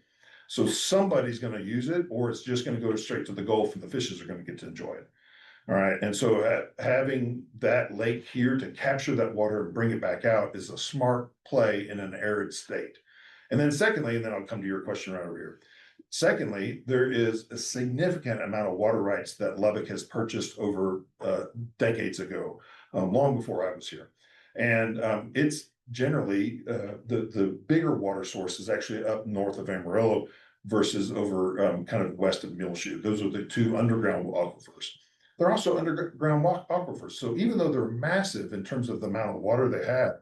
So somebody's gonna use it, or it's just gonna go straight to the Gulf and the fishes are gonna get to enjoy it. All right, and so having that lake here to capture that water and bring it back out is a smart play in an arid state. And then secondly, and then I'll come to your question right over here. Secondly, there is a significant amount of water rights that Lubbock has purchased over decades ago, long before I was here. And it's generally, the bigger water source is actually up north of Amarillo versus over kind of west of Muleshoe. Those are the two underground aquifers. They're also underground aquifers. So even though they're massive in terms of the amount of water they have,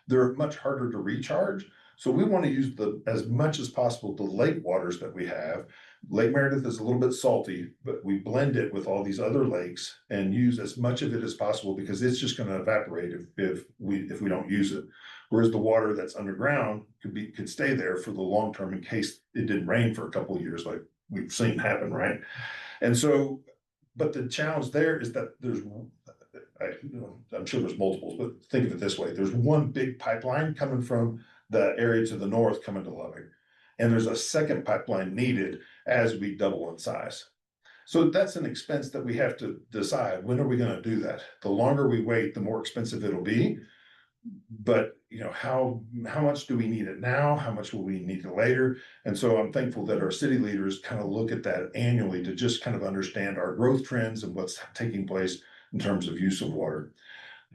they're much harder to recharge. So we want to use as much as possible the lake waters that we have. Lake Meredith is a little bit salty, but we blend it with all these other lakes and use as much of it as possible, because it's just going to evaporate if we don't use it. Whereas the water that's underground could stay there for the long term in case it didn't rain for a couple of years, like we've seen happen, right? And so, but the challenge there is that I'm sure there's multiples, but think of it this way: there's one big pipeline coming from the area to the north coming to Lubbock, and there's a second pipeline needed as we double in size. So that's an expense that we have to decide, when are we going to do that? The longer we wait, the more expensive it'll be. But how much do we need it now? How much will we need it later? And so I'm thankful that our city leaders kind of look at that annually to just kind of understand our growth trends and what's taking place in terms of use of water.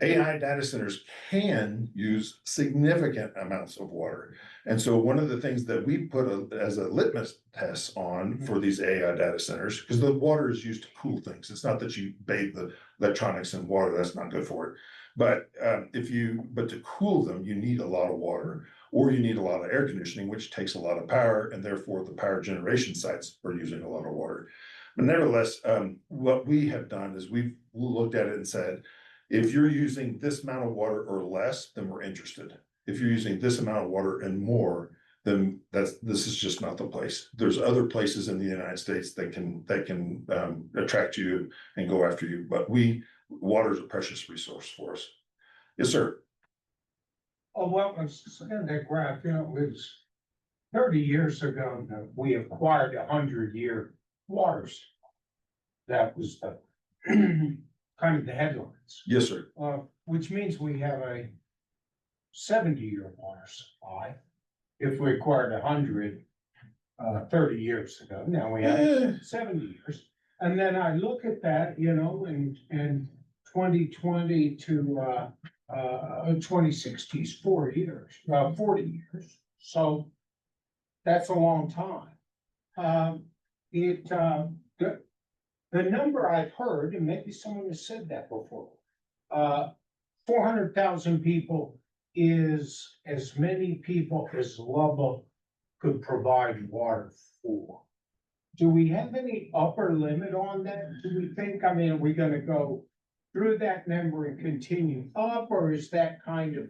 AI data centers can use significant amounts of water. And so one of the things that we put as a litmus test on for these AI data centers, because the water is used to cool things. It's not that you bathe the electronics in water, that's not good for it. But to cool them, you need a lot of water, or you need a lot of air conditioning, which takes a lot of power, and therefore the power generation sites are using a lot of water. But nevertheless, what we have done is we've looked at it and said, if you're using this amount of water or less, then we're interested. If you're using this amount of water and more, then this is just not the place. There's other places in the United States that can attract you and go after you. But water is a precious resource for us. Yes, sir. Oh, well, I was in that graph, it was 30 years ago that we acquired 100-year waters. That was the kind of the headlines. Yes, sir. Which means we have a 70-year water supply. if we acquired 100 30 years ago. Now we have Eh, 70 years. And then I look at that, you know, and 2020 to 2060 is 4 years, 40 years. So that's a long time. The number I've heard, and maybe someone has said that before, 400,000 people is as many people as Lubbock could provide water for. Do we have any upper limit on that? Do we think, I mean, are we gonna go through that number and continue up, or is that kind of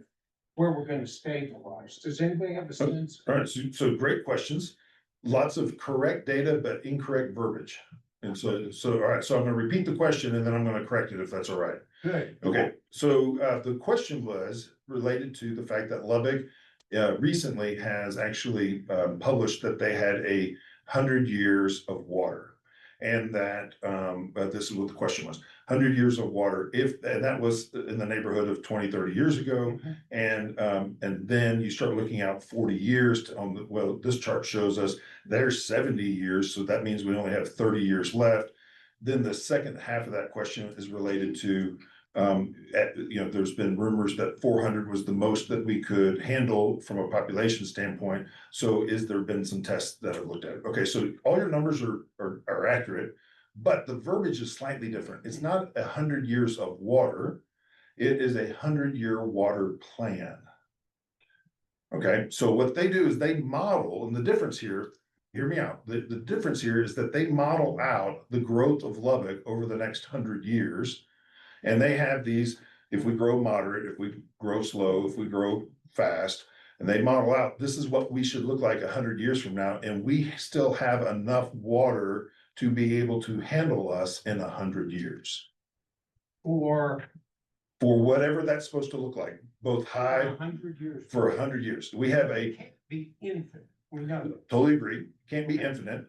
where we're gonna stabilize? Does anybody have a sense? All right, so great questions. Lots of correct data, but incorrect verbiage. And all right, so I'm gonna repeat the question and then I'm gonna correct it if that's all right. Good. Okay, so the question was related to the fact that Lubbock recently has actually published that they had 100 years of water. And that, this is what the question was, 100 years of water, and that was in the neighborhood of 20, 30 years ago. And then you start looking out 40 years well, this chart shows us there's 70 years, so that means we only have 30 years left. Then the second half of that question is related to, there's been rumors that 400 was the most that we could handle from a population standpoint. So there been some tests that have looked at it? Okay, so all your numbers are accurate, but the verbiage is slightly different. It's not 100 years of water. It is 100-year water plan. Okay, so what they do is they model, and the difference here, hear me out. The difference here is that they model out the growth of Lubbock over the next 100 years. And they have these, if we grow moderate, if we grow slow, if we grow fast, and they model out, this is what we should look like 100 years from now. And we still have enough water to be able to handle us in 100 years. Or For whatever that's supposed to look like, both high 100 years. for 100 years. We have It can't be infinite. We know that. totally agree, can't be infinite.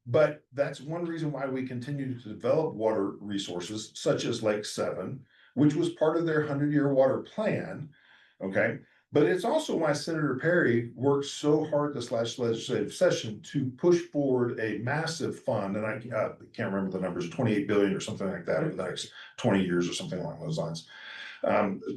But that's one reason why we continue to develop water resources such as Lake 7, which was part of their 100-year water plan. Okay, but it's also why Senator Perry worked so hard this last legislative session to push forward a massive fund, and I can't remember the numbers, 28 billion or something like that over the next 20 years or something along those lines,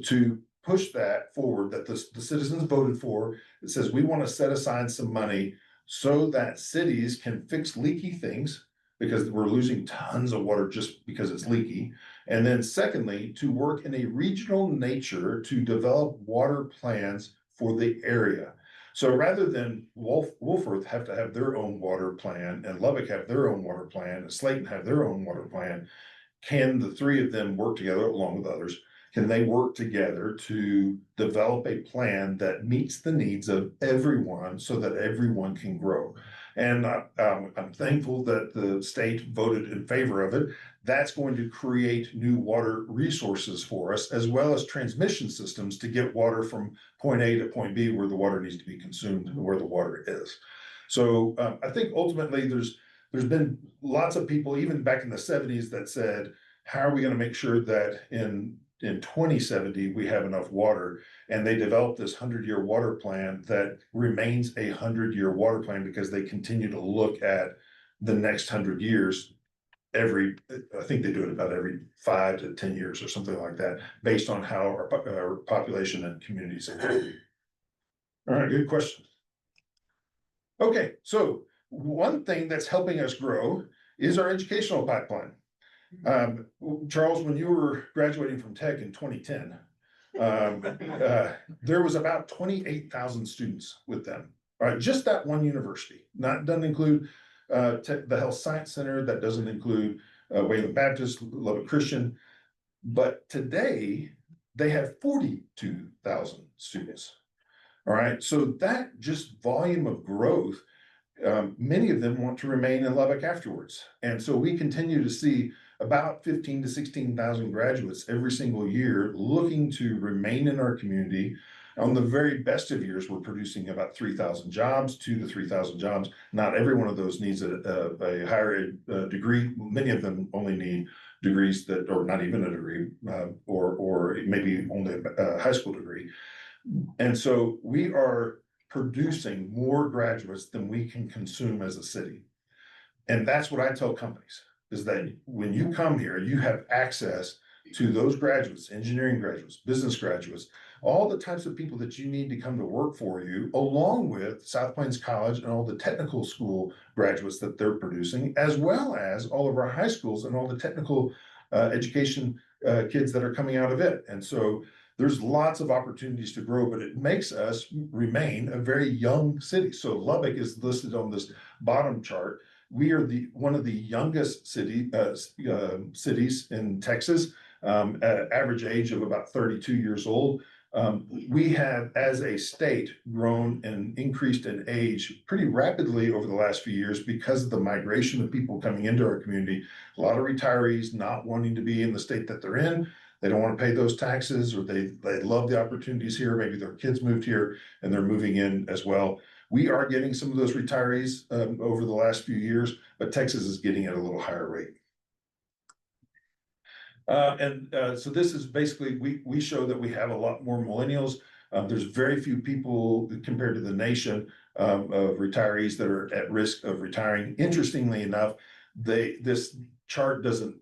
to push that forward that the citizens voted for. It says we want to set aside some money so that cities can fix leaky things, because we're losing tons of water just because it's leaky. And then secondly, to work in a regional nature to develop water plans for the area. So rather than Wolfforth have to have their own water plan, and Lubbock have their own water plan, and Slayton have their own water plan, can the three of them work together along with others? Can they work together to develop a plan that meets the needs of everyone so that everyone can grow? And I'm thankful that the state voted in favor of it. That's going to create new water resources for us, as well as transmission systems to get water from point A to point B where the water needs to be consumed and where the water is. So I think ultimately there's been lots of people, even back in the 70s, that said, how are we going to make sure that in 2070 we have enough water? And they developed this 100-year water plan that remains a 100-year water plan, because they continue to look at the next 100 years I think they do it about every 5 to 10 years or something like that, based on how our population and communities are growing. All right, good question. Okay, so one thing that's helping us grow is our educational pipeline. Charles, when you were graduating from Tech in 2010, there was about 28,000 students with them. All right, just that one university. Doesn't include the Health Science Center, that doesn't include Wayland Baptist, Lubbock Christian. But today they have 42,000 students. All right, so that just volume of growth, many of them want to remain in Lubbock afterwards. And so we continue to see about 15 to 16,000 graduates every single year looking to remain in our community. On the very best of years, we're producing about 3,000 jobs, 2 to 3,000 jobs. Not every one of those needs a higher degree. Many of them only need degrees that, or not even a degree, or maybe only a high school degree. And so we are producing more graduates than we can consume as a city. And that's what I tell companies, is that when you come here, you have access to those graduates, engineering graduates, business graduates, all the types of people that you need to come to work for you, along with South Plains College and all the technical school graduates that they're producing, as well as all of our high schools and all the technical education kids that are coming out of it. And so there's lots of opportunities to grow, but it makes us remain a very young city. So Lubbock is listed on this bottom chart. We are one of the youngest cities in Texas, at average age of about 32 years old. We have, as a state, grown and increased in age pretty rapidly over the last few years because of the migration of people coming into our community. A lot of retirees not wanting to be in the state that they're in. They don't want to pay those taxes, or they love the opportunities here. Maybe their kids moved here and they're moving in as well. We are getting some of those retirees over the last few years, but Texas is getting at a little higher rate. So this is basically, we show that we have a lot more millennials. There's very few people compared to the nation of retirees that are at risk of retiring. Interestingly enough, this chart doesn't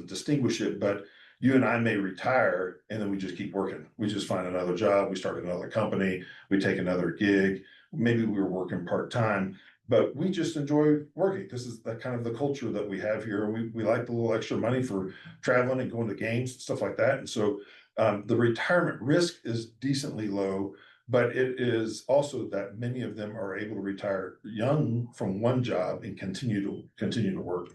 distinguish it, but you and I may retire and then we just keep working. We just find another job, we start another company, we take another gig. Maybe we were working part-time, but we just enjoy working. This is the kind of the culture that we have here. We like the little extra money for traveling and going to games and stuff like that. And so the retirement risk is decently low, but it is also that many of them are able to retire young from one job and continue to work.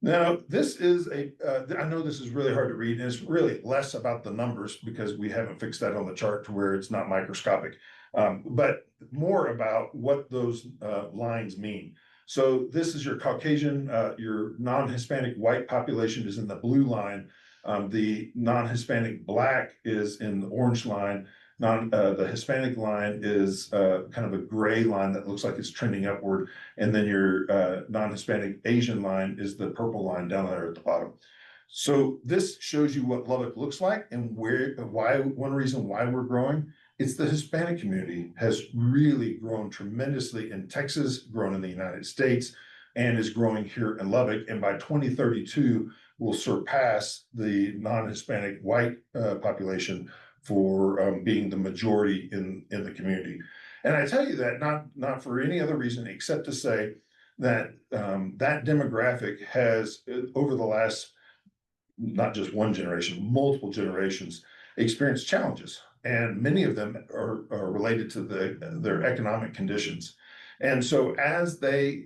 Now, this is I know this is really hard to read, and it's really less about the numbers because we haven't fixed that on the chart to where it's not microscopic, but more about what those lines mean. So this is your Caucasian, your non-Hispanic white population is in the blue line. The non-Hispanic black is in the orange line. The Hispanic line is kind of a gray line that looks like it's trending upward. And then your non-Hispanic Asian line is the purple line down there at the bottom. So this shows you what Lubbock looks like and one reason why we're growing. It's the Hispanic community has really grown tremendously in Texas, grown in the United States, and is growing here in Lubbock. And by 2032, will surpass the non-Hispanic white population for being the majority in the community. And I tell you that not for any other reason except to say that that demographic has, over the last, not just one generation, multiple generations, experienced challenges. And many of them are related to their economic conditions. And so as they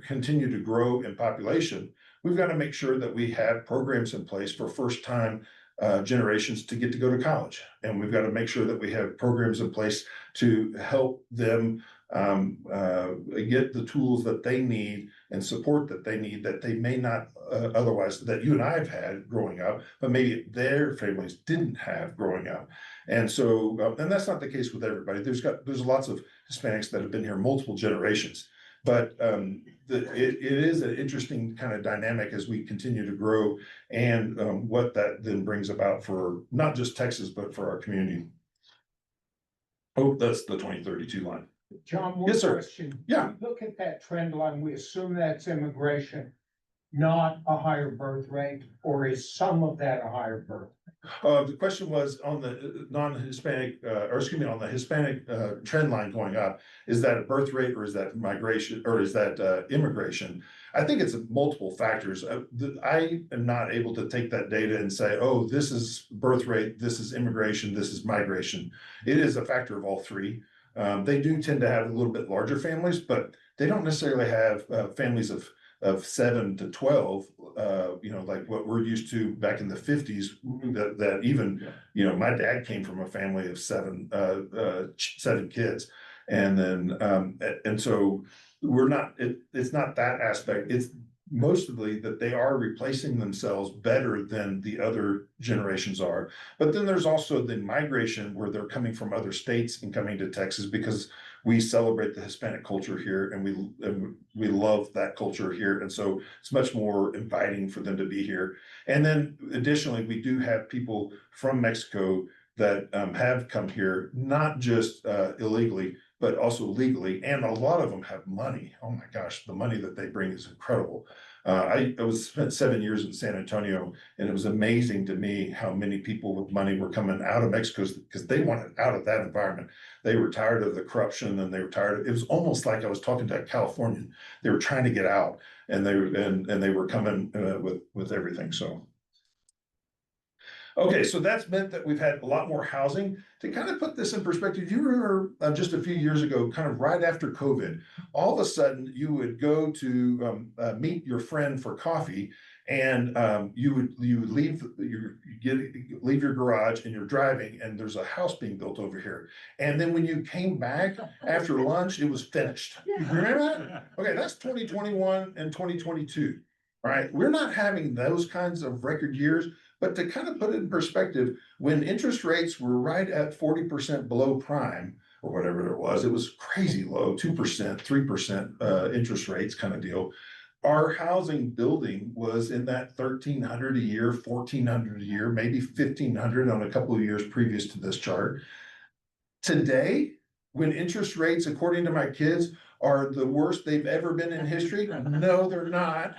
continue to grow in population, we've got to make sure that we have programs in place for first-time generations to get to go to college. And we've got to make sure that we have programs in place to help them get the tools that they need and support that they need that they may not otherwise, that you and I have had growing up, but maybe their families didn't have growing up. And so, and that's not the case with everybody. There's lots of Hispanics that have been here multiple generations. But it is an interesting kind of dynamic as we continue to grow, and what that then brings about for not just Texas, but for our community. Oh, that's the 2032 line. John, one Yes, sir. question. Yeah. We look at that trend line, we assume that's immigration, not a higher birth rate, or is some of that a higher birth? The question was on the non-Hispanic, on the Hispanic trend line going up, is that a birth rate or is that migration or is that immigration? I think it's multiple factors. I am not able to take that data and say, oh, this is birth rate, this is immigration, this is migration. It is a factor of all three. They do tend to have a little bit larger families, but they don't necessarily have families of 7 to 12, like what we're used to back in the 50s, that even, my dad came from a family of seven kids. And then, and so it's not that aspect. It's mostly that they are replacing themselves better than the other generations are. But then there's also the migration where they're coming from other states and coming to Texas because we celebrate the Hispanic culture here and we love that culture here. And so it's much more inviting for them to be here. And then additionally, we do have people from Mexico that have come here, not just illegally, but also legally, and a lot of them have money. Oh my gosh, the money that they bring is incredible. I was spent 7 years in San Antonio, and it was amazing to me how many people with money were coming out of Mexico because they wanted out of that environment. They were tired of the corruption, and they were tired. It was almost like I was talking to a Californian. They were trying to get out, and they were coming with everything. So. Okay, so that's meant that we've had a lot more housing. To kind of put this in perspective, you remember just a few years ago, kind of right after COVID, all of a sudden you would go to meet your friend for coffee, and you would leave leave your garage and you're driving, and there's a house being built over here. And then when you came back after lunch, it was finished. You remember that? Okay, that's 2021 and 2022. All right, we're not having those kinds of record years. But to kind of put it in perspective, when interest rates were right at 40% below prime, or whatever it was crazy low, 2%, 3% interest rates kind of deal. Our housing building was in that 1,300 a year, 1,400 a year, maybe 1,500 on a couple of years previous to this chart. Today, when interest rates, according to my kids, are the worst they've ever been in history, no, they're not.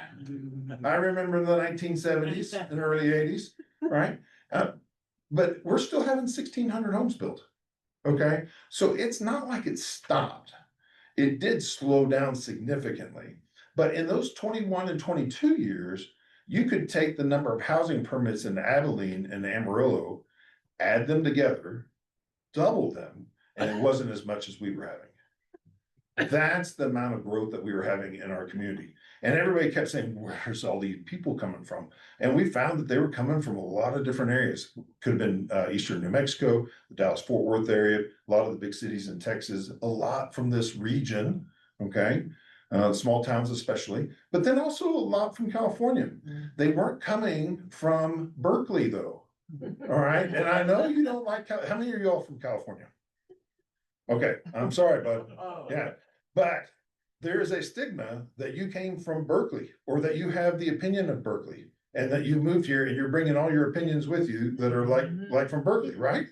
I remember the 1970s and early 80s, right? But we're still having 1,600 homes built, okay? So it's not like it stopped. It did slow down significantly. But in those 21 and 22 years, you could take the number of housing permits in Abilene and Amarillo, add them together, double them, and it wasn't as much as we were having. That's the amount of growth that we were having in our community. And everybody kept saying, where's all these people coming from? And we found that they were coming from a lot of different areas. Could have been Eastern New Mexico, the Dallas-Fort Worth area, a lot of the big cities in Texas, a lot from this region, okay? Small towns especially, but then also a lot from California. They weren't coming from Berkeley though, all right? And I know you don't like, how many of you all from California? Okay, I'm sorry, but yeah. But there is a stigma that you came from Berkeley, or that you have the opinion of Berkeley, and that you moved here and you're bringing all your opinions with you that are like from Berkeley, right?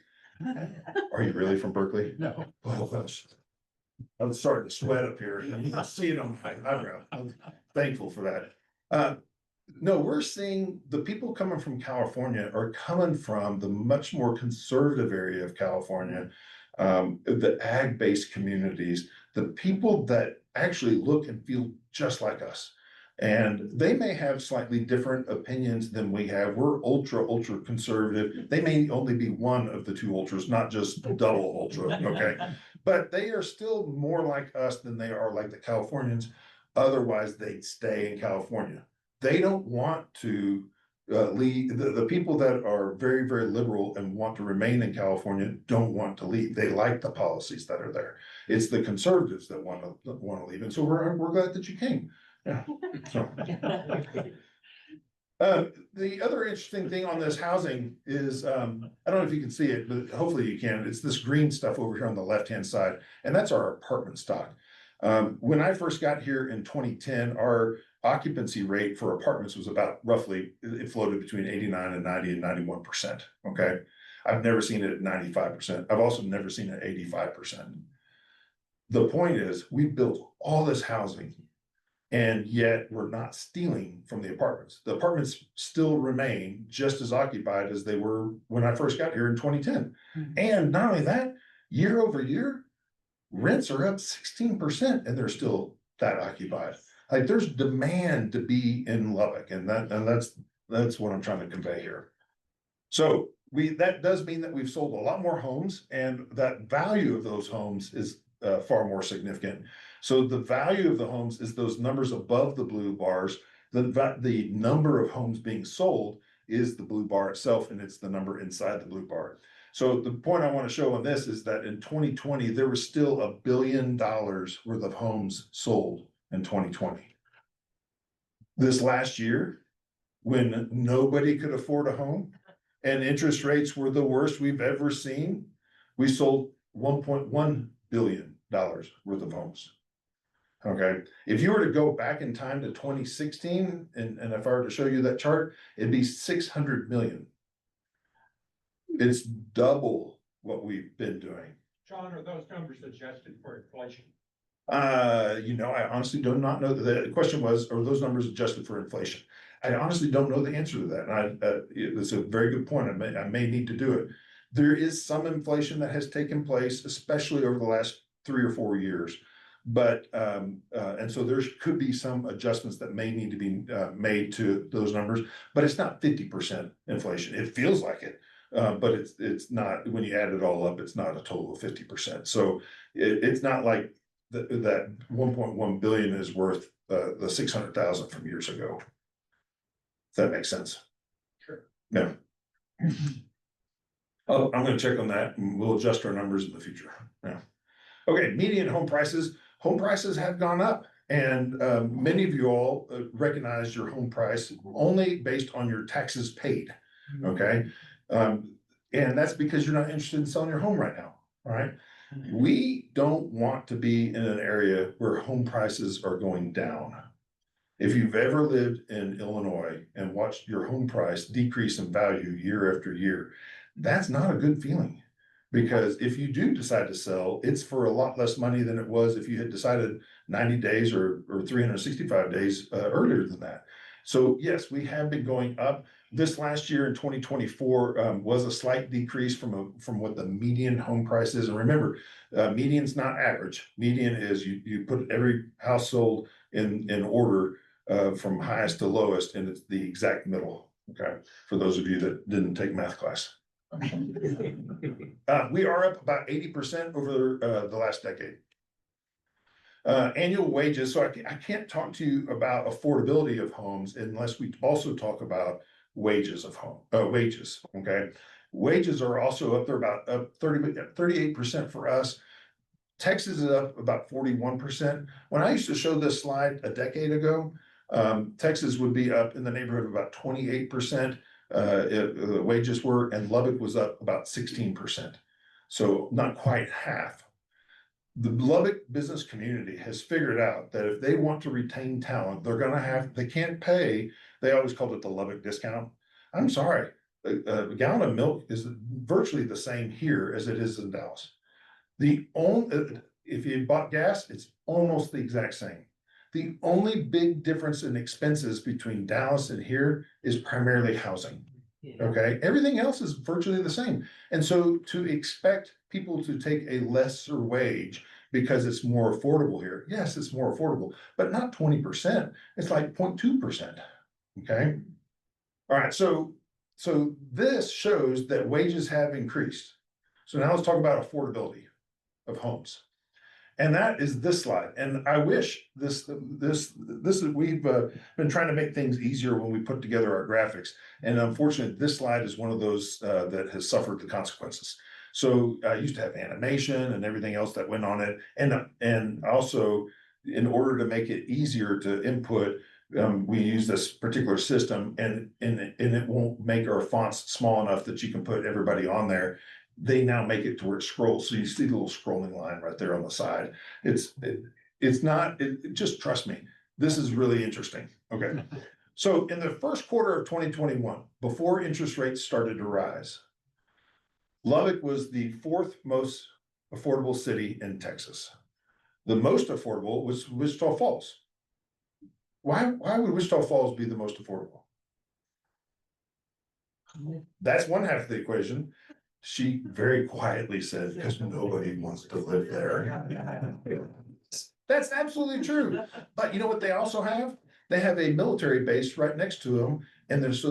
Are you really from Berkeley? No. Oh, gosh. I'm starting to sweat up here. I see it on my eyebrow. I'm thankful for that. No, we're seeing the people coming from California are coming from the much more conservative area of California, the ag-based communities, the people that actually look and feel just like us. And they may have slightly different opinions than we have. We're ultra conservative. They may only be one of the two ultras, not just double ultra, okay? But they are still more like us than they are like the Californians. Otherwise, they'd stay in California. They don't want to leave. The people that are very liberal and want to remain in California don't want to leave. They like the policies that are there. It's the conservatives that want to leave. And so we're glad that you came. Yeah. So. The other interesting thing on this housing is, I don't know if you can see it, but hopefully you can. It's this green stuff over here on the left-hand side, and that's our apartment stock. When I first got here in 2010, our occupancy rate for apartments was about roughly, it floated between 89 and 90 and 91%, okay? I've never seen it at 95%. I've also never seen it at 85%. The point is, we built all this housing, and yet we're not stealing from the apartments. The apartments still remain just as occupied as they were when I first got here in 2010. And not only that, year over year, rents are up 16% and they're still that occupied. Like there's demand to be in Lubbock, and that's what I'm trying to convey here. So that does mean that we've sold a lot more homes, and that value of those homes is far more significant. So the value of the homes is those numbers above the blue bars. The number of homes being sold is the blue bar itself, and it's the number inside the blue bar. So the point I want to show on this is that in 2020, there was still $1 billion worth of homes sold in 2020. This last year, when nobody could afford a home and interest rates were the worst we've ever seen, we sold $1.1 billion worth of homes. Okay, if you were to go back in time to 2016, and if I were to show you that chart, it'd be 600 million. It's double what we've been doing. John, are those numbers adjusted for inflation? I honestly do not know. The question was, are those numbers adjusted for inflation? I honestly don't know the answer to that. And it's a very good point. I may need to do it. There is some inflation that has taken place, especially over the last 3 or 4 years. But, and so there could be some adjustments that may need to be made to those numbers, but it's not 50% inflation. It feels like it. But it's not, when you add it all up, it's not a total of 50%. So it's not like that 1.1 billion is worth the 600,000 from years ago. If that makes sense. Sure. Yeah. Oh, I'm gonna check on that and we'll adjust our numbers in the future. Yeah. Okay, median home prices. Home prices have gone up. And many of you all recognize your home price only based on your taxes paid. Okay. And that's because you're not interested in selling your home right now. All right. We don't want to be in an area where home prices are going down. If you've ever lived in Illinois and watched your home price decrease in value year after year, that's not a good feeling. Because if you do decide to sell, it's for a lot less money than it was if you had decided 90 days or 365 days earlier than that. So yes, we have been going up. This last year in 2024 was a slight decrease from what the median home price is. And remember, median's not average. Median is you put every household in order from highest to lowest, and it's the exact middle. Okay, for those of you that didn't take math class. We are up about 80% over the last decade. Annual wages. So I can't talk to you about affordability of homes unless we also talk about wages of wages. Okay. Wages are also up there about 38% for us. Texas is up about 41%. When I used to show this slide a decade ago, Texas would be up in the neighborhood of about 28%. The wages were, and Lubbock was up about 16%. So not quite half. The Lubbock business community has figured out that if they want to retain talent, they can't pay. They always called it the Lubbock discount. I'm sorry, a gallon of milk is virtually the same here as it is in Dallas. If you bought gas, it's almost the exact same. The only big difference in expenses between Dallas and here is primarily housing. Okay, everything else is virtually the same. And so to expect people to take a lesser wage because it's more affordable here, yes, it's more affordable, but not 20%. It's like 0.2%. Okay. All right, so this shows that wages have increased. So now let's talk about affordability of homes. And that is this slide. And I wish we've been trying to make things easier when we put together our graphics. And unfortunately, this slide is one of those that has suffered the consequences. So I used to have animation and everything else that went on it. And also, in order to make it easier to input, we use this particular system and it won't make our fonts small enough that you can put everybody on there. They now make it to where it scrolls. So you see the little scrolling line right there on the side. Just trust me. This is really interesting. Okay. So in the first quarter of 2021, before interest rates started to rise, Lubbock was the 4th most affordable city in Texas. The most affordable was Wichita Falls. Why would Wichita Falls be the most affordable? That's one half of the equation. She very quietly said, because nobody wants to live there. That's absolutely true. But you know what they also have? They have a military base right next to them. And there's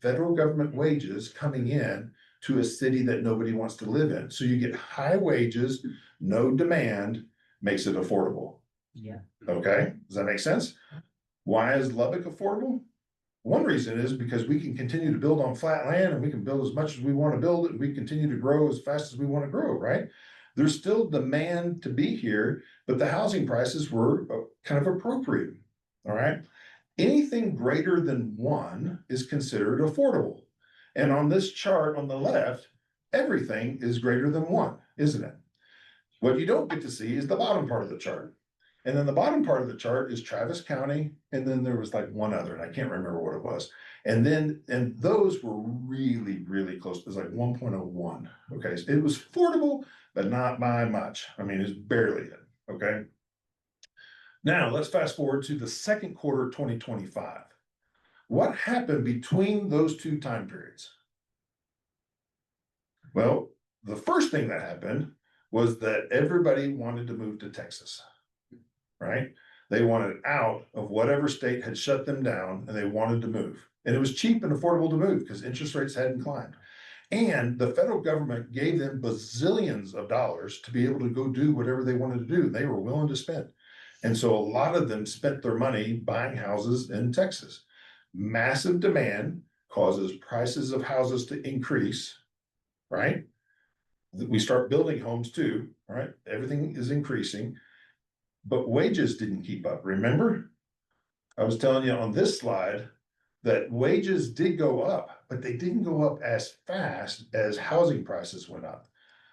federal government wages coming in to a city that nobody wants to live in. So you get high wages, no demand, makes it affordable. Yeah. Okay, does that make sense? Why is Lubbock affordable? One reason is because we can continue to build on flat land and we can build as much as we want to build and we continue to grow as fast as we want to grow, right? There's still demand to be here, but the housing prices were kind of appropriate, all right? Anything greater than 1 is considered affordable. And on this chart on the left, everything is greater than 1, isn't it? What you don't get to see is the bottom part of the chart. And then the bottom part of the chart is Travis County, and then there was like one other, and I can't remember what it was. And then, and those were really, really close. It was like 1.01. Okay, so it was affordable, but not by much. I mean, it's barely it. Okay. Now let's fast forward to the second quarter of 2025. What happened between those two time periods? Well, the first thing that happened was that everybody wanted to move to Texas, right? They wanted out of whatever state had shut them down and they wanted to move. And it was cheap and affordable to move because interest rates hadn't climbed. And the federal government gave them bazillions of dollars to be able to go do whatever they wanted to do. They were willing to spend. And so a lot of them spent their money buying houses in Texas. Massive demand causes prices of houses to increase, right? We start building homes too, right? Everything is increasing, but wages didn't keep up. Remember? I was telling you on this slide that wages did go up, but they didn't go up as fast as housing prices went up.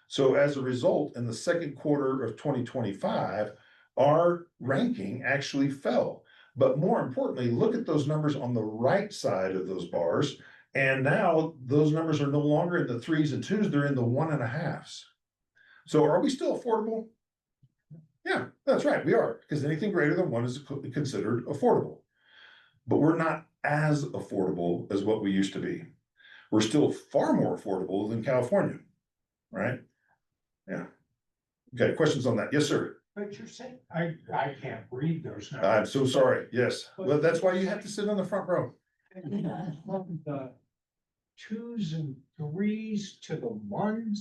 So as a result, in the second quarter of 2025, our ranking actually fell. But more importantly, look at those numbers on the right side of those bars. And now those numbers are no longer in the 3s and 2s, they're in the 1.5s. So are we still affordable? Yeah, that's right, we are, because anything greater than 1 is considered affordable. But we're not as affordable as what we used to be. We're still far more affordable than California, right? Yeah. Okay, questions on that? Yes, sir. But you're saying, I can't read those numbers. I'm so sorry. Yes. Well, that's why you have to sit on the front row. From the 2s and 3s to the 1s?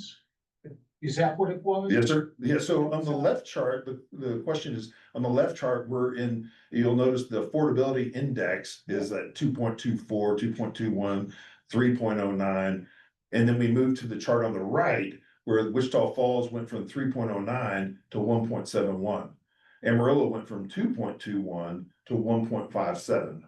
Is that what it was? Yes, sir. Yeah, so on the left chart, the question is, on the left chart, you'll notice the affordability index is at 2.24, 2.21, 3.09. And then we move to the chart on the right, where Wichita Falls went from 3.09 to 1.71. Amarillo went from 2.21 to 1.57.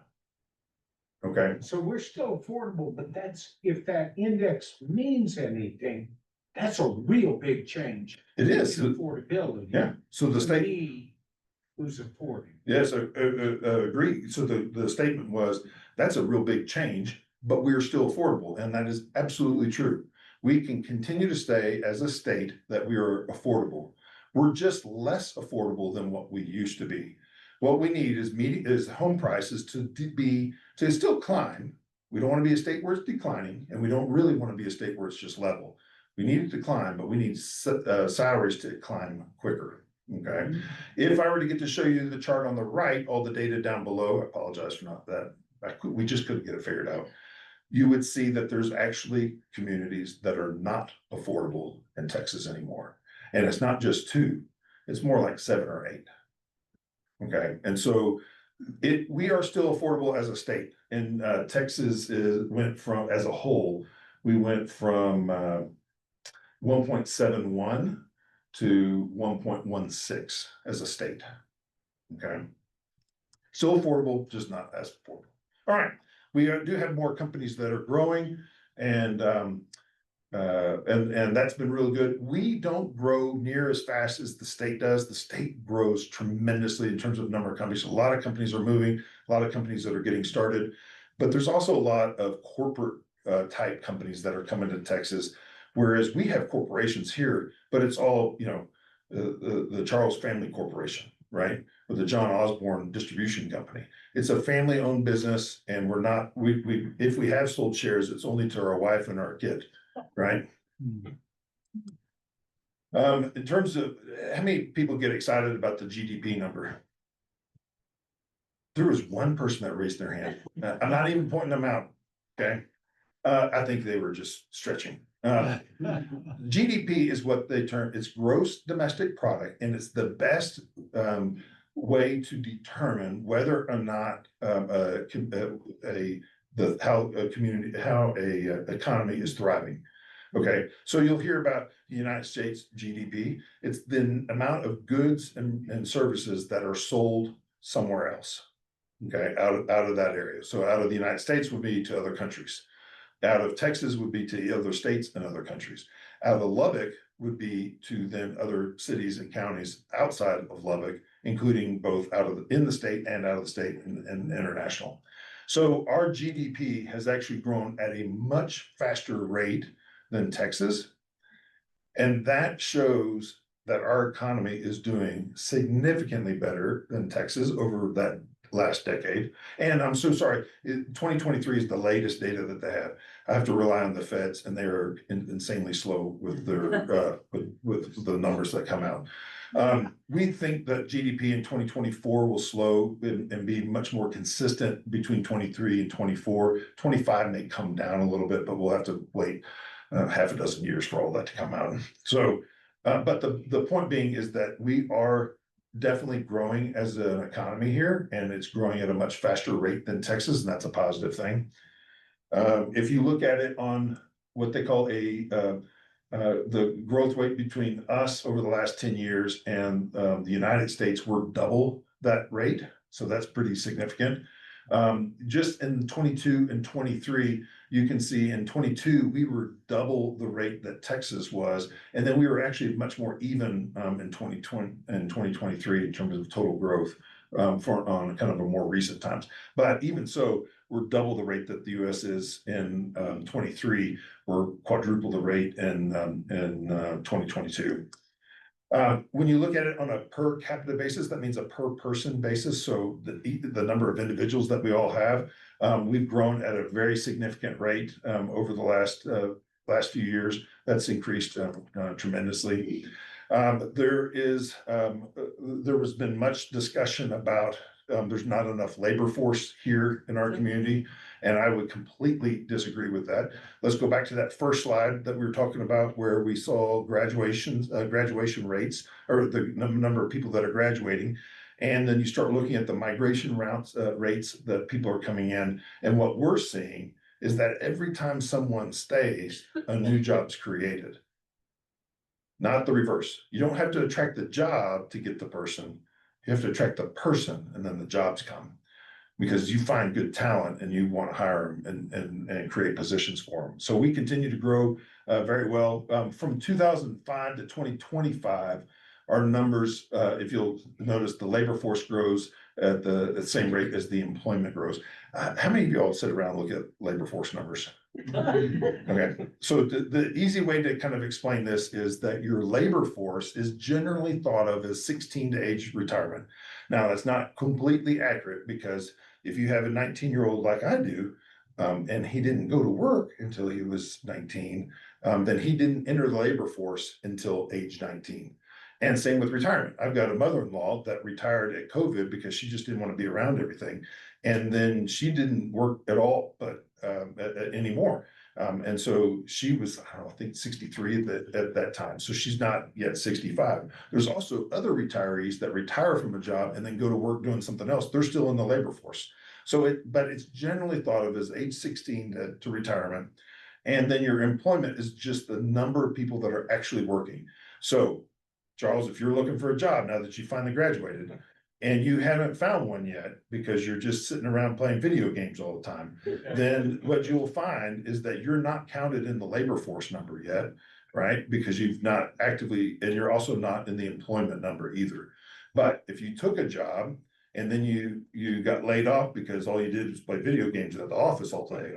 Okay. So we're still affordable, but that's, if that index means anything, that's a real big change. It is. in affordability. Yeah. So the To state. me, who's affording? Yes, agree. So the statement was, that's a real big change, but we're still affordable. And that is absolutely true. We can continue to stay as a state that we are affordable. We're just less affordable than what we used to be. What we need is home prices to still climb. We don't want to be a state where it's declining, and we don't really want to be a state where it's just level. We need it to climb, but we need salaries to climb quicker. Okay. If I were to get to show you the chart on the right, all the data down below, I apologize for not that. We just couldn't get it figured out. You would see that there's actually communities that are not affordable in Texas anymore. And it's not just 2, it's more like 7 or 8. Okay. And so we are still affordable as a state. And Texas went from, as a whole, we went from 1.71 to 1.16 as a state. Okay. Still affordable, just not as affordable. All right. We do have more companies that are growing, and that's been really good. We don't grow near as fast as the state does. The state grows tremendously in terms of number of companies. A lot of companies are moving, a lot of companies that are getting started, but there's also a lot of corporate type companies that are coming to Texas. Whereas we have corporations here, but it's all, the Charles Family Corporation, right? With the John Osborne Distribution Company. It's a family-owned business, and if we have sold shares, it's only to our wife and our kid, right? In terms of how many people get excited about the GDP number? There was one person that raised their hand. I'm not even pointing them out, okay? I think they were just stretching. GDP is what they term, it's gross domestic product, and it's the best way to determine whether or not how a economy is thriving. Okay, so you'll hear about the United States GDP. It's the amount of goods and services that are sold somewhere else. Okay, out of that area. So out of the United States would be to other countries. Out of Texas would be to other states and other countries. Out of Lubbock would be to then other cities and counties outside of Lubbock, including both in the state and out of the state and international. So our GDP has actually grown at a much faster rate than Texas. And that shows that our economy is doing significantly better than Texas over that last decade. And I'm so sorry, 2023 is the latest data that they have. I have to rely on the feds, and they are insanely slow with their with the numbers that come out. We think that GDP in 2024 will slow and be much more consistent between 23 and 24. 25 may come down a little bit, but we'll have to wait half a dozen years for all that to come out. So, but the point being is that we are definitely growing as an economy here, and it's growing at a much faster rate than Texas, and that's a positive thing. If you look at it on what they call the growth rate between us over the last 10 years and the United States, we're double that rate. So that's pretty significant. Just in 22 and 23, you can see in 22, we were double the rate that Texas was. And then we were actually much more even in 2020 and 2023 in terms of total growth on kind of a more recent times. But even so, we're double the rate that the US is in 23. We're quadruple the rate in 2022. When you look at it on a per capita basis, that means a per person basis. So the number of individuals that we all have, we've grown at a very significant rate over the last few years. That's increased tremendously. There has been much discussion about there's not enough labor force here in our community, and I would completely disagree with that. Let's go back to that first slide that we were talking about, where we saw graduation rates, or the number of people that are graduating, and then you start looking at the migration rates that people are coming in, and what we're seeing is that every time someone stays, a new job's created. Not the reverse. You don't have to attract the job to get the person. You have to attract the person, and then the jobs come, because you find good talent and you want to hire them and create positions for them. So we continue to grow very well. From 2005 to 2025, our numbers, if you'll notice, the labor force grows at the same rate as the employment grows. How many of y'all sit around and look at labor force numbers? Okay, so the easy way to kind of explain this is that your labor force is generally thought of as 16 to age retirement. Now, that's not completely accurate, because if you have a 19-year-old like I do, and he didn't go to work until he was 19, then he didn't enter the labor force until age 19. And same with retirement. I've got a mother-in-law that retired at COVID because she just didn't want to be around everything. And then she didn't work at all, but anymore. And so she was, I think 63 at that time. So she's not yet 65. There's also other retirees that retire from a job and then go to work doing something else. They're still in the labor force. So but it's generally thought of as age 16 to retirement. And then your employment is just the number of people that are actually working. So Charles, if you're looking for a job now that you finally graduated and you haven't found one yet because you're just sitting around playing video games all the time, then what you'll find is that you're not counted in the labor force number yet, right? Because you've not actively, and you're also not in the employment number either. But if you took a job and then you got laid off because all you did was play video games at the office all day,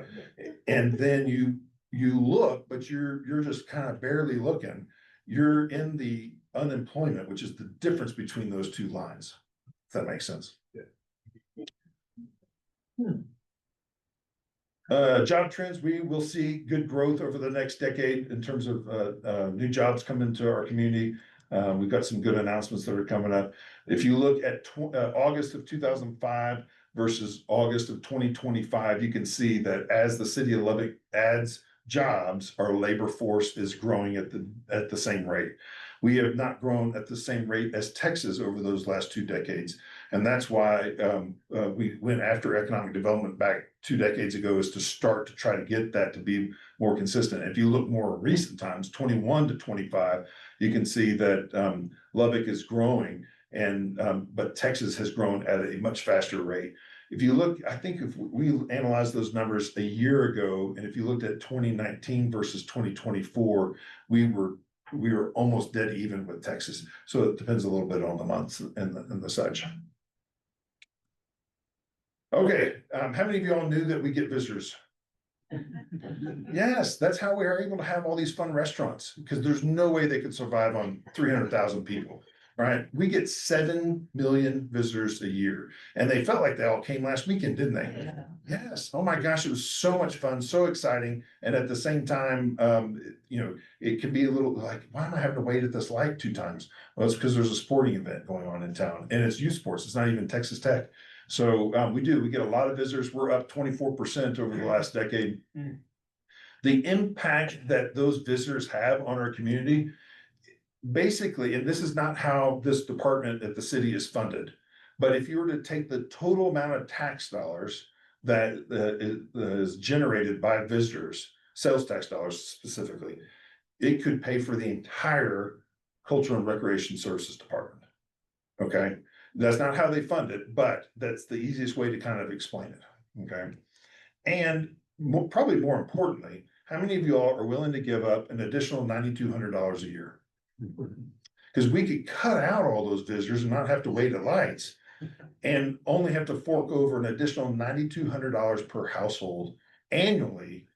and then you look, but you're just kind of barely looking, you're in the unemployment, which is the difference between those two lines. If that makes sense. Job trends, we will see good growth over the next decade in terms of new jobs coming to our community. We've got some good announcements that are coming up. If you look at August of 2005 versus August of 2025, you can see that as the city of Lubbock adds jobs, our labor force is growing at the same rate. We have not grown at the same rate as Texas over those last 2 decades. And that's why we went after economic development back 2 decades ago, is to start to try to get that to be more consistent. If you look more recent times, 21 to 25, you can see that Lubbock is growing, but Texas has grown at a much faster rate. If you look, I think if we analyzed those numbers a year ago, and if you looked at 2019 versus 2024, we were we were almost dead even with Texas. So it depends a little bit on the months and the such. Okay, how many of y'all knew that we get visitors? Yes, that's how we are able to have all these fun restaurants, because there's no way they could survive on 300,000 people, right? We get 7 million visitors a year, and they felt like they all came last weekend, didn't they? Yes. Oh my gosh, it was so much fun, so exciting. And at the same time, it can be a little like, why am I having to wait at this light 2 times? Well, it's because there's a sporting event going on in town, and it's youth sports. It's not even Texas Tech. So we get a lot of visitors. We're up 24% over the last decade. The impact that those visitors have on our community, basically, and this is not how this department at the city is funded, but if you were to take the total amount of tax dollars that is generated by visitors, sales tax dollars specifically, it could pay for the entire Cultural and Recreation Services Department. Okay, that's not how they fund it, but that's the easiest way to kind of explain it. Okay, and probably more importantly, how many of y'all are willing to give up an additional $9,200 a year? Because we could cut out all those visitors and not have to wait at lights and only have to fork over an additional $9,200 per household annually.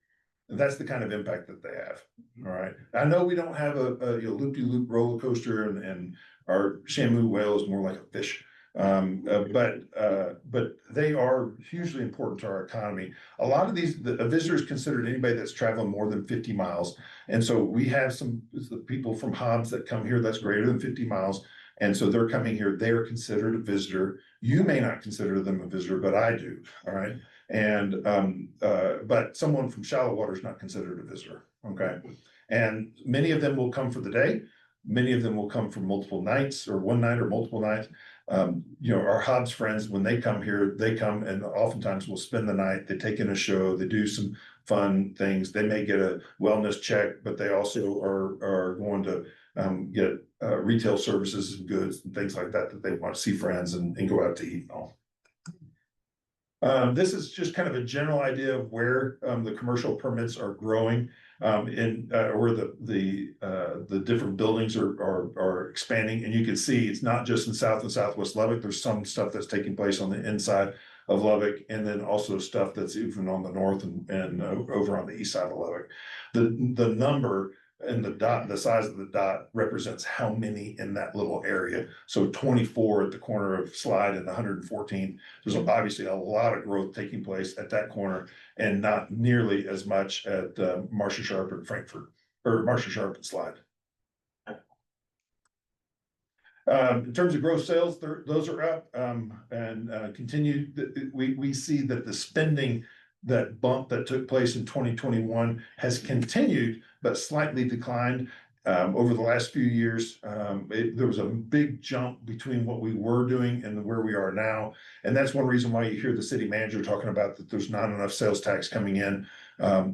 That's the kind of impact that they have. All right. I know we don't have a loop-de-loop roller coaster, and our Shamu whale is more like a fish. But they are hugely important to our economy. A lot of a visitor is considered anybody that's traveling more than 50 miles. And so we have the people from Hobbs that come here that's greater than 50 miles. And so they're coming here, they are considered a visitor. You may not consider them a visitor, but I do. All right. And but someone from shallow water is not considered a visitor. Okay. And many of them will come for the day. Many of them will come for multiple nights, or one night or multiple nights. Our Hobbs friends, when they come here, they come and oftentimes will spend the night. They take in a show, they do some fun things. They may get a wellness check, but they also are going to get retail services and goods and things like that they want to see friends and go out to eat and all. This is just kind of a general idea of where the commercial permits are growing, where the different buildings are expanding. And you can see it's not just in South and Southwest Lubbock. There's some stuff that's taking place on the inside of Lubbock, and then also stuff that's even on the north and over on the east side of Lubbock. The number and the size of the dot represents how many in that little area. So 24 at the corner of Slide and 114. There's obviously a lot of growth taking place at that corner, and not nearly as much at Marcia Sharp and Frankfurt, or Marcia Sharp and Slide. In terms of gross sales, those are up and continue. We see that the spending, that bump that took place in 2021 has continued, but slightly declined over the last few years. There was a big jump between what we were doing and where we are now. And that's one reason why you hear the city manager talking about that there's not enough sales tax coming in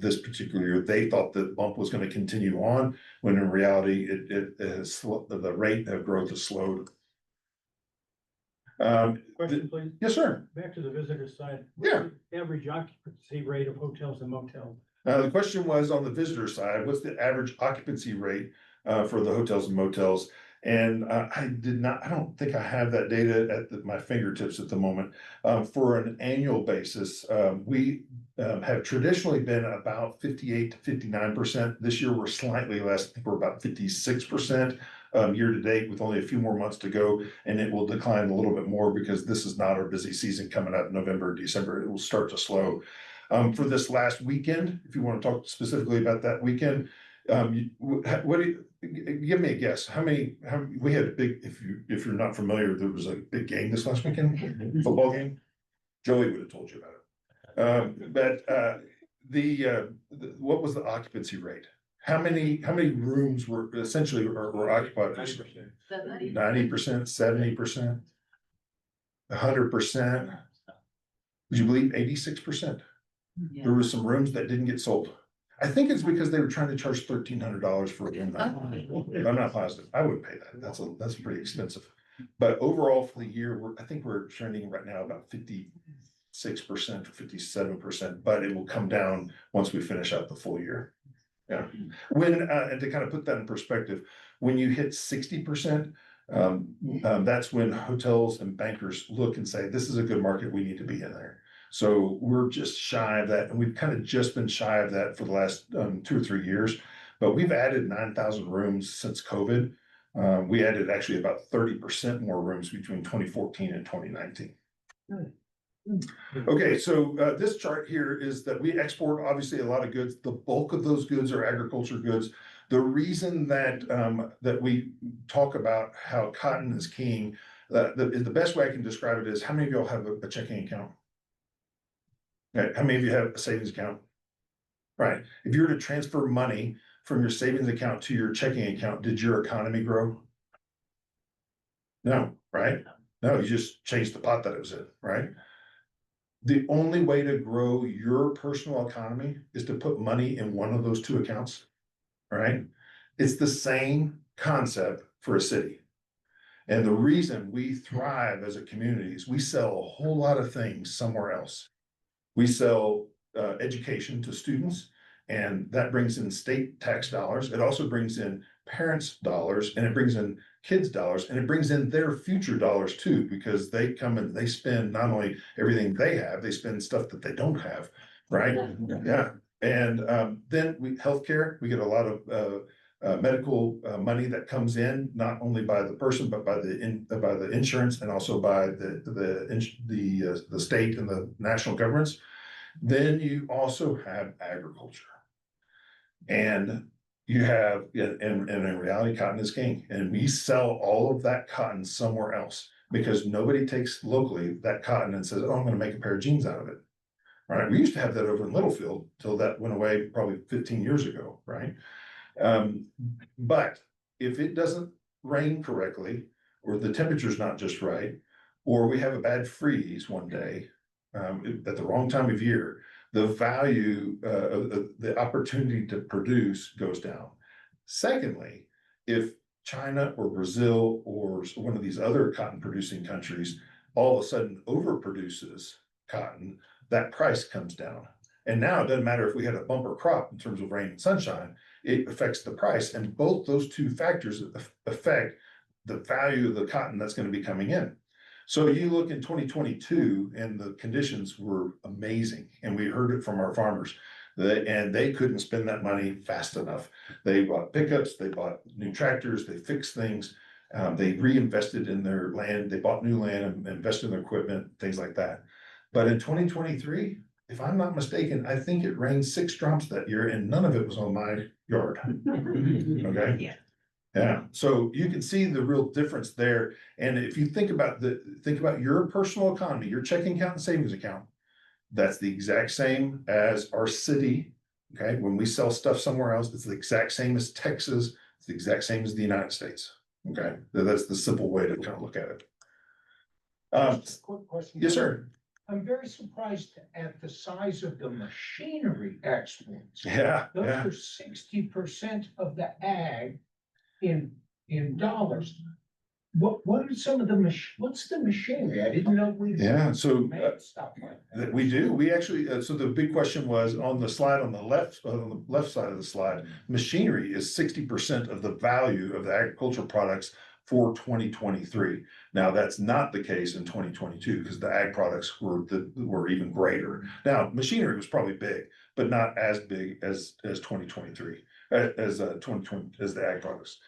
this particular year. They thought the bump was going to continue on, when in reality, the rate of growth has slowed. Question, please. Yes, sir. Back to the visitor side. Yeah. What's the average occupancy rate of hotels and motels? The question was on the visitor side, what's the average occupancy rate for the hotels and motels? And I don't think I have that data at my fingertips at the moment. For an annual basis, we have traditionally been about 58 to 59%. This year, we're slightly less. I think we're about 56%. Year to date, with only a few more months to go, and it will decline a little bit more because this is not our busy season coming up in November, December. It will start to slow. For this last weekend, if you want to talk specifically about that weekend, give me a guess. How many we had a big, if you're not familiar, there was a big game this last weekend, football game. Joey would have told you about it. What was the occupancy rate? How many rooms were essentially were occupied? 90%, 70%, 100%. Would you believe 86%? Yeah. There were some rooms that didn't get sold. I think it's because they were trying to charge $1,300 for a room night. I'm not positive. I wouldn't pay that. That's pretty expensive. But overall for the year, I think we're trending right now about 56% or 57%, but it will come down once we finish out the full year. Yeah. When, and to kind of put that in perspective, when you hit 60%, that's when hotels and bankers look and say, this is a good market, we need to be in there. So we're just shy of that, and we've kind of just been shy of that for the last 2 or 3 years. But we've added 9,000 rooms since COVID. We added actually about 30% more rooms between 2014 and 2019. Okay, so this chart here is that we export obviously a lot of goods. The bulk of those goods are agriculture goods. The reason that that we talk about how cotton is king, the best way I can describe it is, how many of y'all have a checking account? Okay, how many of you have a savings account? Right. If you were to transfer money from your savings account to your checking account, did your economy grow? No, right? No, you just changed the pot that it was in, right? The only way to grow your personal economy is to put money in one of those two accounts, right? It's the same concept for a city. And the reason we thrive as a community is we sell a whole lot of things somewhere else. We sell education to students, and that brings in state tax dollars. It also brings in parents' dollars, and it brings in kids' dollars, and it brings in their future dollars too, because they come and they spend not only everything they have, they spend stuff that they don't have, right? Yeah. And then healthcare, we get a lot of medical money that comes in, not only by the person, but by the insurance, and also by the state and the national governments. Then you also have agriculture. And you have, and in reality, cotton is king. And we sell all of that cotton somewhere else, because nobody takes locally that cotton and says, oh, I'm going to make a pair of jeans out of it. Right? We used to have that over in Littlefield till that went away probably 15 years ago, right? But if it doesn't rain correctly, or the temperature's not just right, or we have a bad freeze one day at the wrong time of year, the value of the opportunity to produce goes down. Secondly, if China or Brazil or one of these other cotton producing countries all of a sudden overproduces cotton, that price comes down. And now it doesn't matter if we had a bumper crop in terms of rain and sunshine, it affects the price. And both those two factors affect the value of the cotton that's going to be coming in. So you look in 2022 and the conditions were amazing. And we heard it from our farmers, and they couldn't spend that money fast enough. They bought pickups, they bought new tractors, they fixed things. They reinvested in their land, they bought new land and invested in their equipment, things like that. But in 2023, if I'm not mistaken, I think it rained 6 drops that year and none of it was on my yard. Okay. Yeah. Yeah. So you can see the real difference there. And if you think about your personal economy, your checking account and savings account, that's the exact same as our city. Okay. When we sell stuff somewhere else, it's the exact same as Texas. It's the exact same as the United States. Okay. That's the simple way to kind of look at it. Just a quick question. Yes, sir. I'm very surprised at the size of the machinery exports. Yeah. Those Yeah. are 60% of the ag in dollars. What are some of the what's the machinery? I didn't know we Yeah. So made stuff like that. we do. We actually. So the big question was on the slide on the left side of the slide. Machinery is 60% of the value of the agricultural products for 2023. Now that's not the case in 2022 because the ag products were even greater. Now machinery was probably big, but not as big as 2023 as 2020 as the ag products.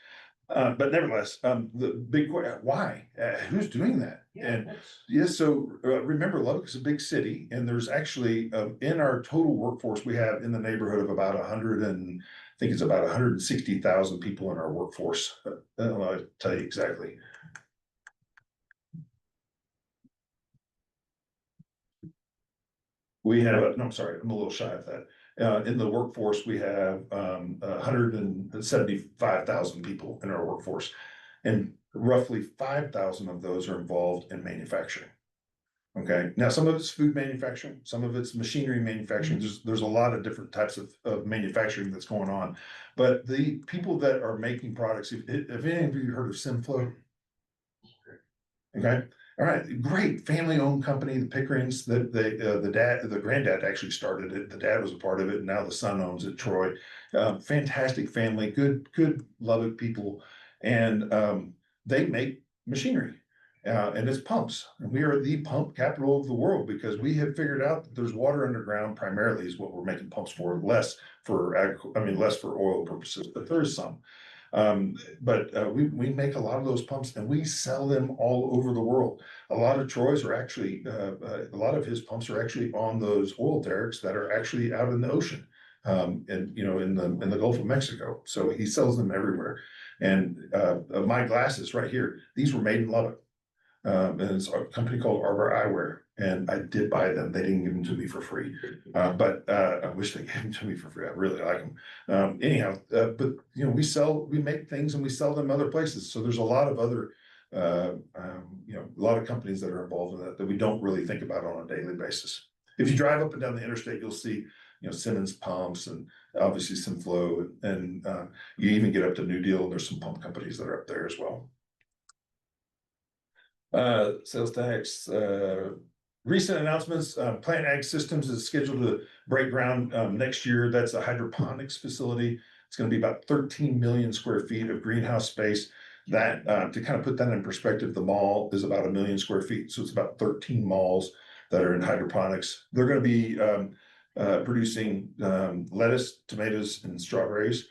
But nevertheless, the big question: why? Who's doing that? And yes, so remember, Lubbock is a big city, and there's actually in our total workforce we have in the neighborhood of about 100 and I think it's about 160,000 people in our workforce. I'll tell you exactly. We have, no, I'm sorry, I'm a little shy of that. In the workforce, we have 175,000 people in our workforce. And roughly 5,000 of those are involved in manufacturing. Okay, now some of it's food manufacturing, some of it's machinery manufacturing. There's a lot of different types of manufacturing that's going on. But the people that are making products, have any of you heard of Simflow? Okay, All right, great family-owned company, the Pickerings, the granddad actually started it. The dad was a part of it, and now the son owns it, Troy. Fantastic family, good Lubbock people, and they make machinery. And it's pumps, and we are the pump capital of the world because we have figured out that there's water underground primarily is what we're making pumps for, less for less for oil purposes, but there is some. We make a lot of those pumps and we sell them all over the world. A lot of Troy's are actually, a lot of his pumps are actually on those oil derricks that are actually out in the ocean. And in the Gulf of Mexico. So he sells them everywhere. And my glasses right here, these were made in Lubbock. And it's a company called Arbor Eyewear. And I did buy them. They didn't give them to me for free. But I wish they gave them to me for free. I really like them. Anyhow, but we make things and we sell them other places. So there's a lot of other, a lot of companies that are involved in that we don't really think about on a daily basis. If you drive up and down the interstate, you'll see, Simmons Pumps and obviously Simflow, and you even get up to New Deal, and there's some pump companies that are up there as well. Sales tax, recent announcements, Plant Ag Systems is scheduled to break ground next year. That's a hydroponics facility. It's going to be about 13 million square feet of greenhouse space. That to kind of put that in perspective, the mall is about 1 million square feet. So it's about 13 malls that are in hydroponics. They're going to be producing lettuce, tomatoes, and strawberries.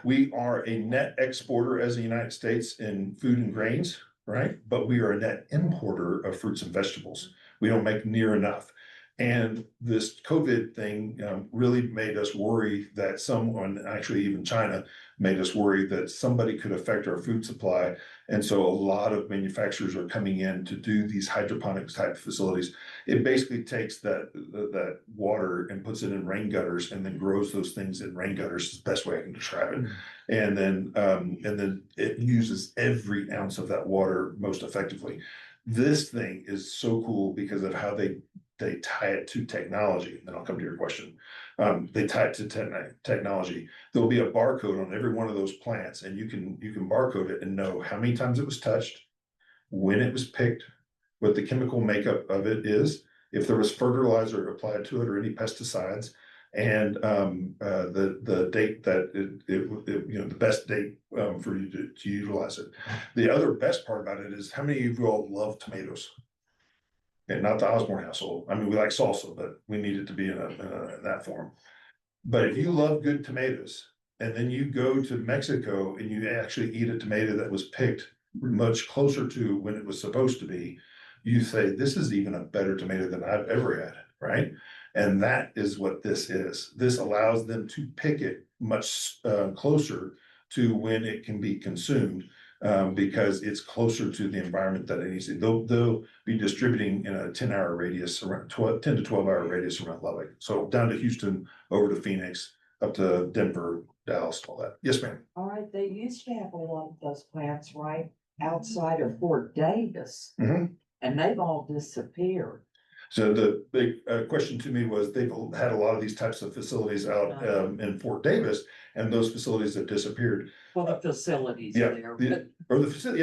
We are a net exporter as the United States in food and grains, right? But we are a net importer of fruits and vegetables. We don't make near enough. And this COVID thing really made us worry that someone, actually even China, made us worry that somebody could affect our food supply. And so a lot of manufacturers are coming in to do these hydroponics type facilities. It basically takes that water and puts it in rain gutters and then grows those things in rain gutters, is the best way I can describe it. And then it uses every ounce of that water most effectively. This thing is so cool because of how they tie it to technology. Then I'll come to your question. They tie it to technology. There'll be a barcode on every one of those plants, and you can barcode it and know how many times it was touched, when it was picked, what the chemical makeup of it is, if there was fertilizer applied to it or any pesticides, and the date that the best date for you to utilize it. The other best part about it is how many of you all love tomatoes? And not the Osborne household. I mean, we like salsa, but we need it to be in that form. But if you love good tomatoes, and then you go to Mexico and you actually eat a tomato that was picked much closer to when it was supposed to be, you say, this is even a better tomato than I've ever had, right? And that is what this is. This allows them to pick it much closer to when it can be consumed. Because it's closer to the environment that it needs to. They'll be distributing in a 10-hour radius, around 10 to 12-hour radius around Lubbock. So down to Houston, over to Phoenix, up to Denver, Dallas, all that. Yes, ma'am. All right, they used to have a lot of those plants right outside of Fort Davis. Mhm. And they've all disappeared. So the big question to me was they've had a lot of these types of facilities out in Fort Davis, and those facilities have disappeared. Well, the facilities Yeah, there. the facility,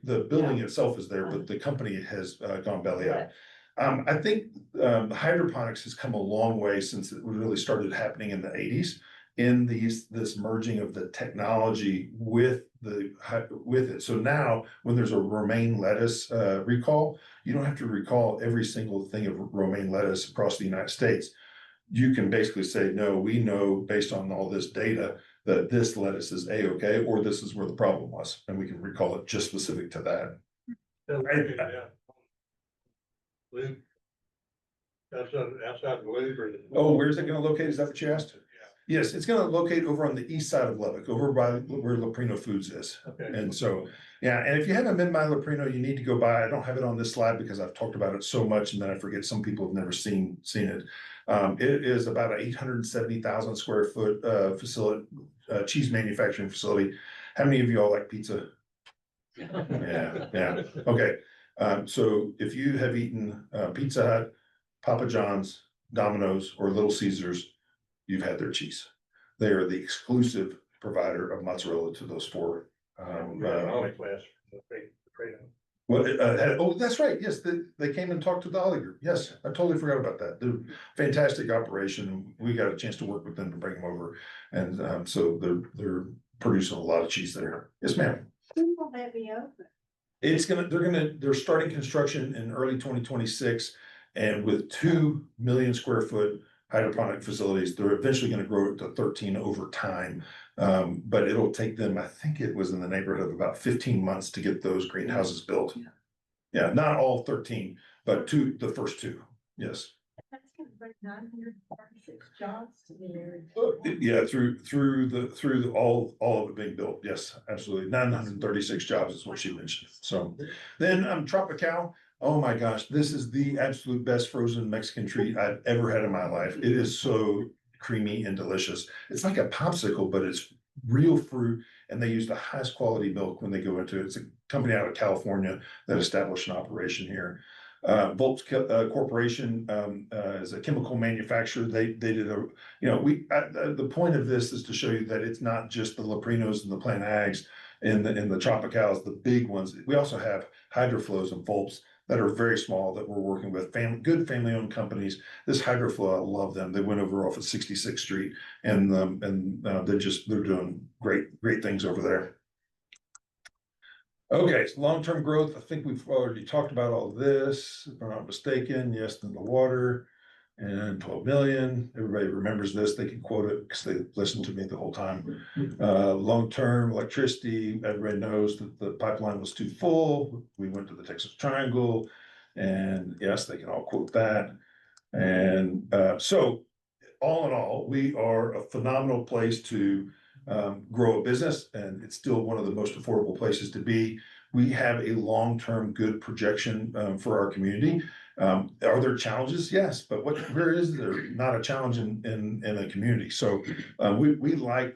the building itself is there, but the company has gone belly up. I think hydroponics has come a long way since it really started happening in the 80s. In this merging of the technology with it. So now when there's a romaine lettuce recall, you don't have to recall every single thing of romaine lettuce across the United States. You can basically say, no, we know based on all this data that this lettuce is A-okay, or this is where the problem was, and we can recall it just specific to that. Luke. Outside the loop or. Oh, where's it gonna locate? Is that what you asked? Yes, it's gonna locate over on the east side of Lubbock, over by where Loprino Foods is. Okay. And so, yeah, and if you haven't been by Loprino, you need to go by. I don't have it on this slide because I've talked about it so much and then I forget some people have never seen it. It is about an 870,000 square foot facility, cheese manufacturing facility. How many of you all like pizza? Yeah. Okay. So if you have eaten Pizza Hut, Papa John's, Domino's, or Little Caesars, you've had their cheese. They are the exclusive provider of mozzarella to those four. Oh, that's right. Yes, they came and talked to the OLLI group. Yes, I totally forgot about that. They're fantastic operation. We got a chance to work with them to bring them over. And so they're producing a lot of cheese there. Yes, ma'am. When will that be open? They're starting construction in early 2026. And with 2 million square foot hydroponic facilities, they're eventually gonna grow it to 13 over time. But it'll take them, I think it was in the neighborhood of about 15 months to get those greenhouses built. Yeah, not all 13, but the first two, yes. That's gonna bring 936 jobs to the area. Yeah, through all of it being built, yes, absolutely, 936 jobs is what she mentioned, so. Then, Tropical, oh my gosh, this is the absolute best frozen Mexican treat I've ever had in my life. It is so creamy and delicious. It's like a popsicle, but it's real fruit, and they use the highest quality milk when they go into it. It's a company out of California that established an operation here. Volts Corporation is a chemical manufacturer. They did the point of this is to show you that it's not just the Leprinos and the Plant Ags and the Tropicals, the big ones. We also have Hydroflows and Volts that are very small that we're working with, good family-owned companies. This Hydroflow, I love them. They went over off of 66th Street, and they're doing great things over there. Okay, so long-term growth, I think we've already talked about all this, if I'm not mistaken. Yes, then the water and 12 million. Everybody remembers this. They can quote it because they listened to me the whole time. Long-term electricity, everybody knows that the pipeline was too full. We went to the Texas Triangle, and yes, they can all quote that. And so all in all, we are a phenomenal place to grow a business, and it's still one of the most affordable places to be. We have a long-term good projection for our community. Are there challenges? Yes, but where is there not a challenge in a community? So we like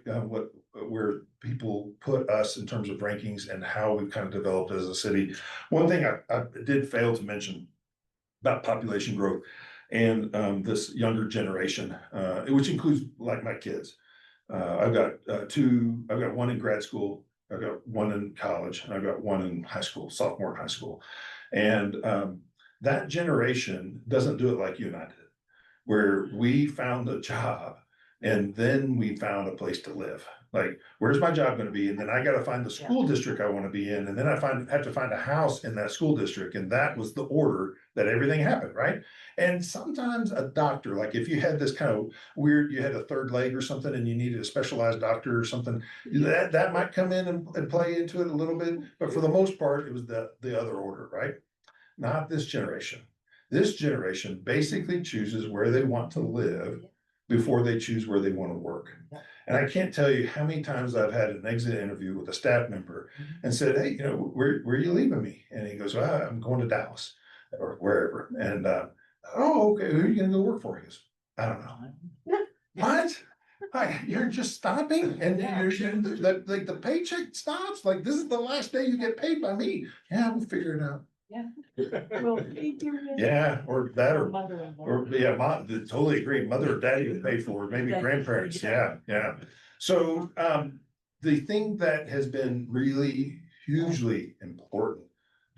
where people put us in terms of rankings and how we've kind of developed as a city. One thing I did fail to mention about population growth and this younger generation, which includes like my kids. I've got one in grad school, I've got one in college, and I've got one in high school, sophomore in high school. And that generation doesn't do it like you and I did, where we found a job and then we found a place to live. Like, where's my job gonna be? And then I gotta find the school district I wanna be in, and then I have to find a house in that school district, and that was the order that everything happened, right? And sometimes a doctor, like if you had this kind of weird, you had a third leg or something and you needed a specialized doctor or something, that might come in and play into it a little bit, but for the most part, it was the other order, right? Not this generation. This generation basically chooses where they want to live before they choose where they want to work. And I can't tell you how many times I've had an exit interview with a staff member and said, hey, where are you leaving me? And he goes, I'm going to Dallas or wherever. And, oh, okay, who are you gonna go work for? He goes, I don't know. What? You're just stopping and like the paycheck stops? Like, this is the last day you get paid by me. Yeah, we'll figure it out. Yeah, or that, or yeah, mom, totally agree. Mother or daddy would pay for it, maybe grandparents. Yeah. So the thing that has been really hugely important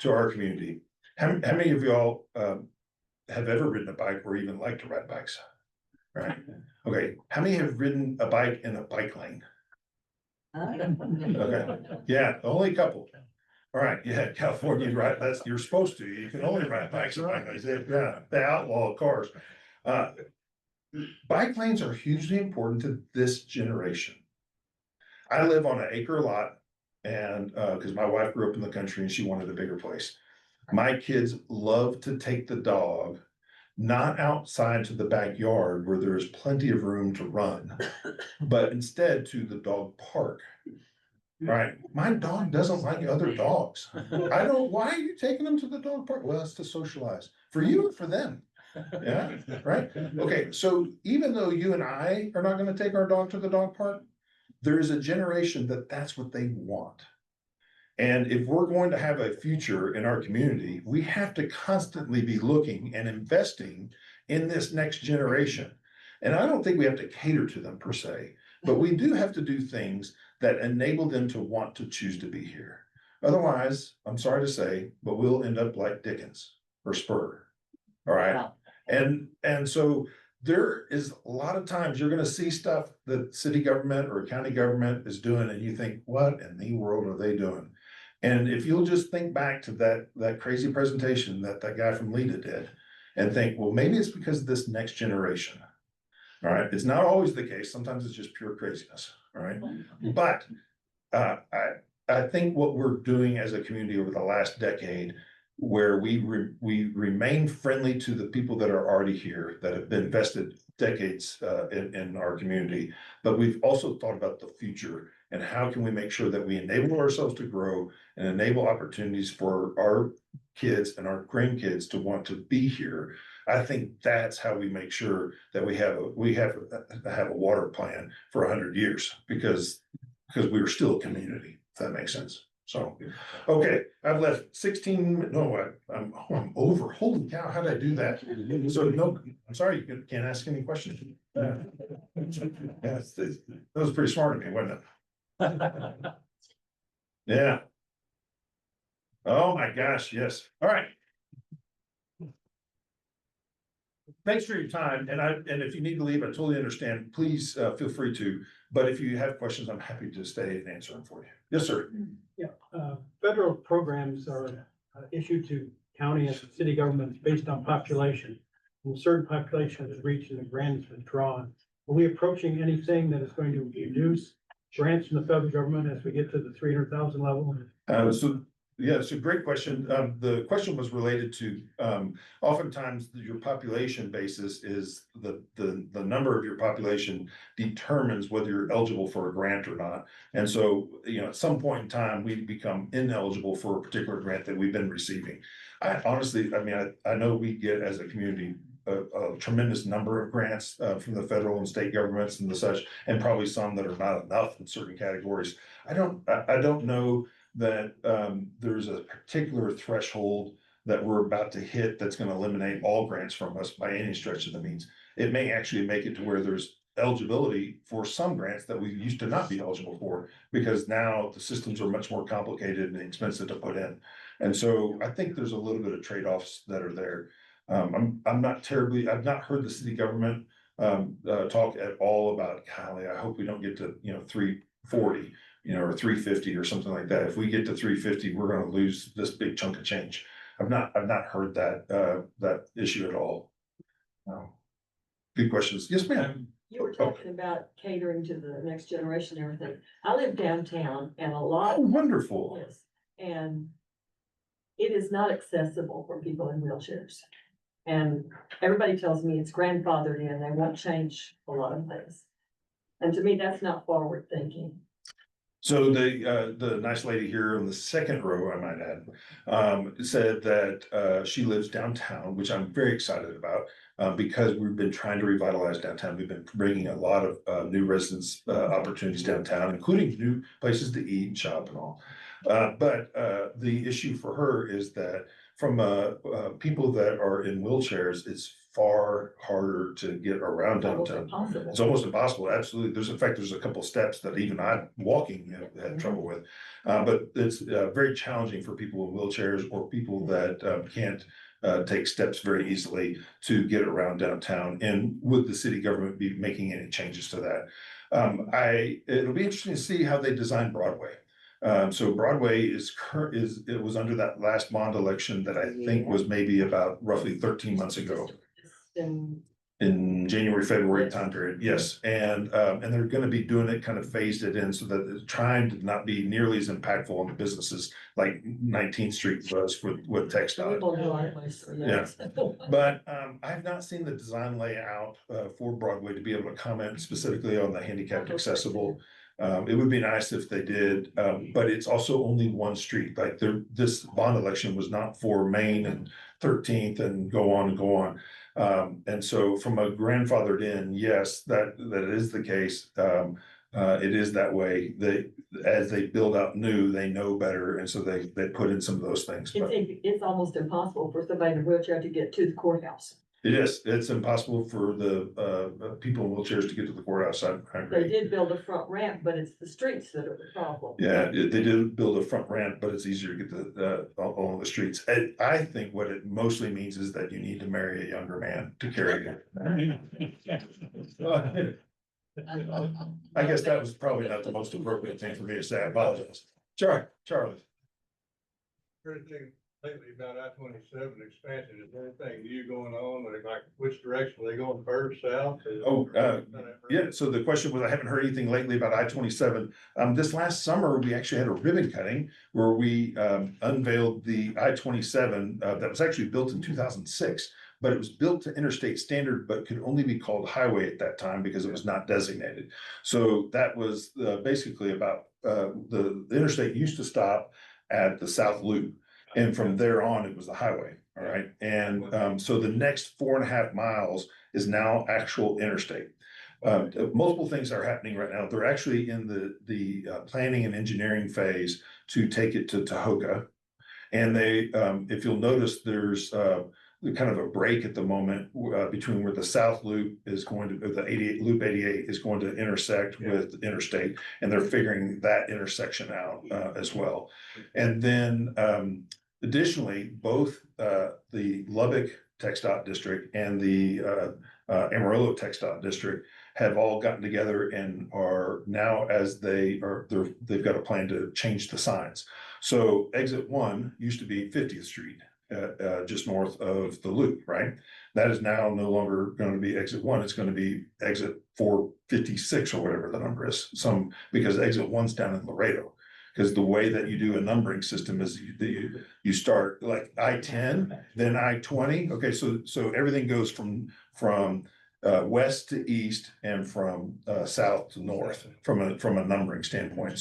to our community, how many of y'all have ever ridden a bike or even like to ride bikes? Right. Okay. How many have ridden a bike in a bike lane? Okay. Yeah, only a couple. All right, yeah, California, right? You're supposed to. You can only ride bikes and bike lanes. Yeah, they outlaw cars. Bike lanes are hugely important to this generation. I live on an acre lot, and because my wife grew up in the country and she wanted a bigger place. My kids love to take the dog not outside to the backyard where there's plenty of room to run, but instead to the dog park. Right, my dog doesn't like other dogs. Why are you taking them to the dog park? Well, it's to socialize. For you or for them? Yeah, right? Okay, so even though you and I are not gonna take our dog to the dog park, there is a generation that's what they want. And if we're going to have a future in our community, we have to constantly be looking and investing in this next generation. And I don't think we have to cater to them per se, but we do have to do things that enable them to want to choose to be here. Otherwise, I'm sorry to say, but we'll end up like Dickens or Spur. All right, and so there is a lot of times you're gonna see stuff that city government or county government is doing, and you think, what in the world are they doing? And if you'll just think back to that crazy presentation that guy from Lita did, and think, well, maybe it's because of this next generation. All right, it's not always the case. Sometimes it's just pure craziness. All right, but I think what we're doing as a community over the last decade, where we remain friendly to the people that are already here, that have been vested decades in our community, but we've also thought about the future and how can we make sure that we enable ourselves to grow and enable opportunities for our kids and our grandkids to want to be here. I think that's how we make sure that we have a water plan for 100 years, because we are still a community, if that makes sense. So, okay, I've left 16, no, I'm over. Holy cow, how did I do that? So, no, I'm sorry, you can't ask any questions. Yeah, that was pretty smart of me, wasn't it? Yeah. Oh my gosh, yes. All right. Thanks for your time, and if you need to leave, I totally understand. Please feel free to. But if you have questions, I'm happy to stay and answer them for you. Yes, sir. Yeah, federal programs are issued to county and city governments based on population. When a certain population is reached and a grant is withdrawn, are we approaching anything that is going to reduce grants from the federal government as we get to the 300,000 level? Yeah, it's a great question. The question was related to, oftentimes your population basis is the number of your population determines whether you're eligible for a grant or not. And so, at some point in time, we become ineligible for a particular grant that we've been receiving. I honestly, I know we get as a community a tremendous number of grants from the federal and state governments and the such, and probably some that are not enough in certain categories. I don't know that there's a particular threshold that we're about to hit that's going to eliminate all grants from us by any stretch of the means. It may actually make it to where there's eligibility for some grants that we used to not be eligible for, because now the systems are much more complicated and expensive to put in. And so I think there's a little bit of trade-offs that are there. I've not heard the city government talk at all about, golly, I hope we don't get to 340. Or 350 or something like that. If we get to 350, we're gonna lose this big chunk of change. I've not heard that issue at all. Good questions. Yes, ma'am. You were talking about catering to the next generation and everything. I live downtown and a lot. Oh, wonderful. Yes, and it is not accessible for people in wheelchairs. And everybody tells me it's grandfathered in, they won't change a lot of things. And to me, that's not forward thinking. So the nice lady here on the second row, I might add, said that she lives downtown, which I'm very excited about, because we've been trying to revitalize downtown. We've been bringing a lot of new residents opportunities downtown, including new places to eat and shop and all. But the issue for her is that from people that are in wheelchairs, it's far harder to get around downtown. It's almost impossible. Absolutely. There's a couple steps that even I'm walking have had trouble with. But it's very challenging for people in wheelchairs or people that can't take steps very easily to get around downtown. And would the city government be making any changes to that? It'll be interesting to see how they design Broadway. So Broadway it was under that last bond election that I think was maybe about roughly 13 months ago. In January, February time period, yes, and they're going to be doing it kind of phased it in so that it's trying to not be nearly as impactful on the businesses like 19th Street was with TxDOT. Yeah, but I have not seen the design layout for Broadway to be able to comment specifically on the handicapped accessible. It would be nice if they did, but it's also only one street. Like this bond election was not for Main and 13th and go on and go on. And so from a grandfathered in, yes, that is the case. It is that way. As they build out new, they know better. And so they put in some of those things. It's almost impossible for somebody in a wheelchair to get to the courthouse. It is, it's impossible for the people in wheelchairs to get to the courthouse. I They agree. did build a front ramp, but it's the streets that are the problem. Yeah, they did build a front ramp, but it's easier to get on the streets. I think what it mostly means is that you need to marry a younger man to carry it. I guess that was probably not the most appropriate thing for me to say. I apologize. Charlie. Everything lately about I-27 expansion, is there anything new going on, like which direction are they going, first, south? Oh, yeah, so the question was, I haven't heard anything lately about I-27. This last summer, we actually had a ribbon cutting where we unveiled the I-27 that was actually built in 2006. But it was built to interstate standard, but could only be called highway at that time because it was not designated. So that was basically about the interstate used to stop at the South Loop. And from there on, it was the highway, all right? And so the next 4.5 miles is now actual interstate. Multiple things are happening right now. They're actually in the planning and engineering phase to take it to Tahoka. And they, if you'll notice, there's kind of a break at the moment between where the South Loop is going to, the 88 Loop 88 is going to intersect with interstate, and they're figuring that intersection out as well. And then additionally, both the Lubbock TxDOT district and the Amarillo TxDOT district have all gotten together and are now, as they've got a plan to change the signs. So exit 1 used to be 50th Street. Just north of the loop, right? That is now no longer going to be exit 1. It's going to be exit 456 or whatever the number is. Because exit 1's down in Laredo. Because the way that you do a numbering system is you start like I-10, then I-20. Okay, so everything goes from west to east and from south to north from a numbering standpoint.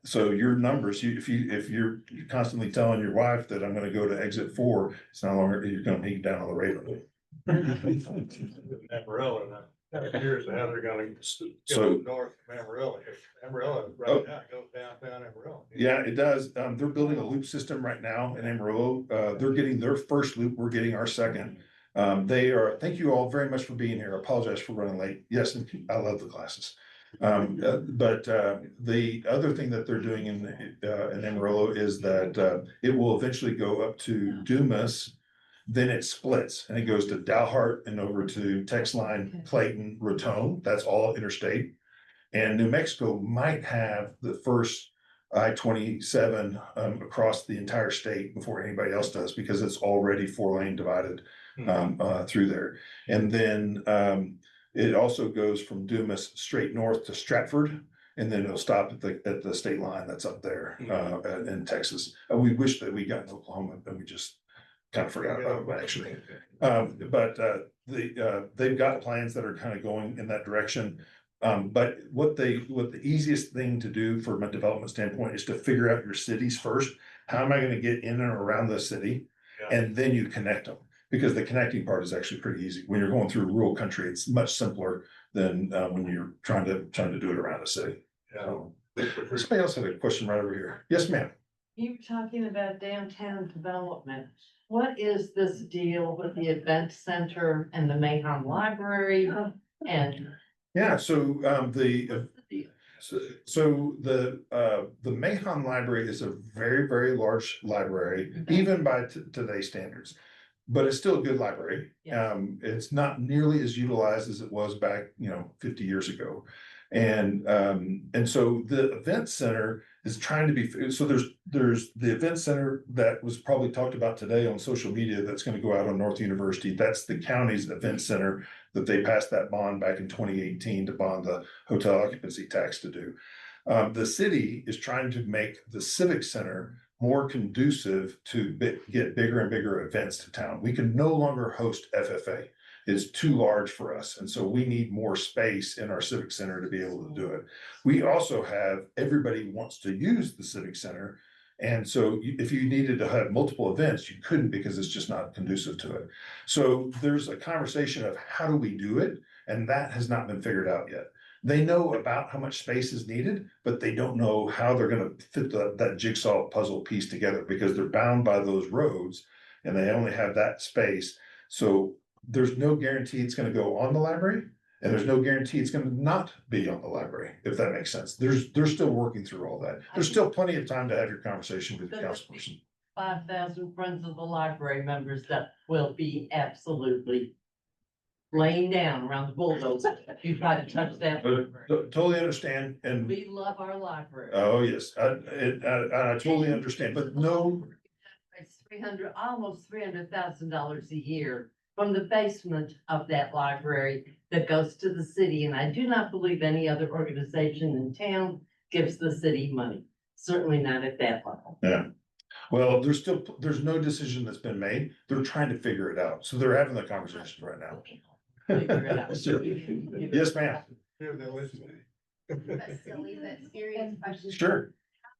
So your numbers, if you're constantly telling your wife that I'm going to go to exit 4, it's no longer, you're going to be down on the radar. Amarillo, and I'm curious how they're gonna So- go north from Amarillo. Amarillo right now goes downtown Amarillo. Yeah, it does. They're building a loop system right now in Amarillo. They're getting their first loop. We're getting our second. Thank you all very much for being here. I apologize for running late. Yes, I love the classes. But the other thing that they're doing in Amarillo is that it will eventually go up to Dumas, then it splits and it goes to Dalhart and over to Texline, Clayton, Raton. That's all interstate. And New Mexico might have the first I-27 across the entire state before anybody else does, because it's already 4-lane divided through there. And then it also goes from Dumas straight north to Stratford, and then it'll stop at the state line that's up there in Texas. We wish that we got in Oklahoma, but we just kind of forgot about it actually. But they've got plans that are kind of going in that direction. But what the easiest thing to do from a development standpoint is to figure out your cities first. How am I going to get in and around the city? And then you connect them, because the connecting part is actually pretty easy. When you're going through rural country, it's much simpler than when you're trying to do it around a city. So, somebody else had a question right over here. Yes, ma'am. You were talking about downtown development. What is this deal with the event center and the Mahon Library and? Yeah, so the Mahon Library is a very, very large library, even by today's standards. But it's still a good library. Yes. It's not nearly as utilized as it was back, 50 years ago. And so the event center is trying to be, so there's the event center that was probably talked about today on social media that's going to go out on North University. That's the county's event center that they passed that bond back in 2018 to bond the hotel occupancy tax to do. The city is trying to make the civic center more conducive to get bigger and bigger events to town. We can no longer host FFA. It's too large for us. And so we need more space in our civic center to be able to do it. We also have, everybody wants to use the civic center. And so if you needed to have multiple events, you couldn't, because it's just not conducive to it. So there's a conversation of how do we do it? And that has not been figured out yet. They know about how much space is needed, but they don't know how they're going to fit that jigsaw puzzle piece together, because they're bound by those roads and they only have that space. So there's no guarantee it's gonna go on the library. And there's no guarantee it's gonna not be on the library, if that makes sense. They're still working through all that. There's still plenty of time to have your conversation with the councilperson. 5,000 Friends of the Library members that will be absolutely laying down around the bulldozer if you try to touch that. library. Totally understand, and, We love our library. oh, yes, I totally understand, but no, It's almost $300,000 a year from the basement of that library that goes to the city. And I do not believe any other organization in town gives the city money, certainly not at that level. yeah. Well, there's no decision that's been made. They're trying to figure it out. So they're having the conversation right now. Figure it out. Sure. Yes, ma'am. Here they're listening. That's silly, that serious question. Sure.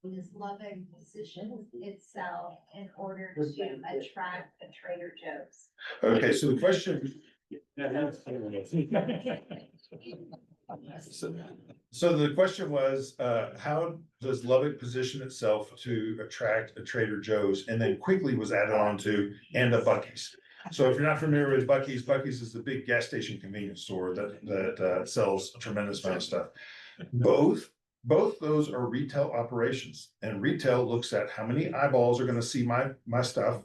Is Lubbock position itself in order to attract a Trader Joe's? Okay, so the question. So the question was, how does Lubbock position itself to attract a Trader Joe's? And then quickly was added on to and a Buc-ee's. So if you're not familiar with Buc-ee's, Buc-ee's is the big gas station convenience store that sells a tremendous amount of stuff. Both those are retail operations, and retail looks at how many eyeballs are gonna see my stuff.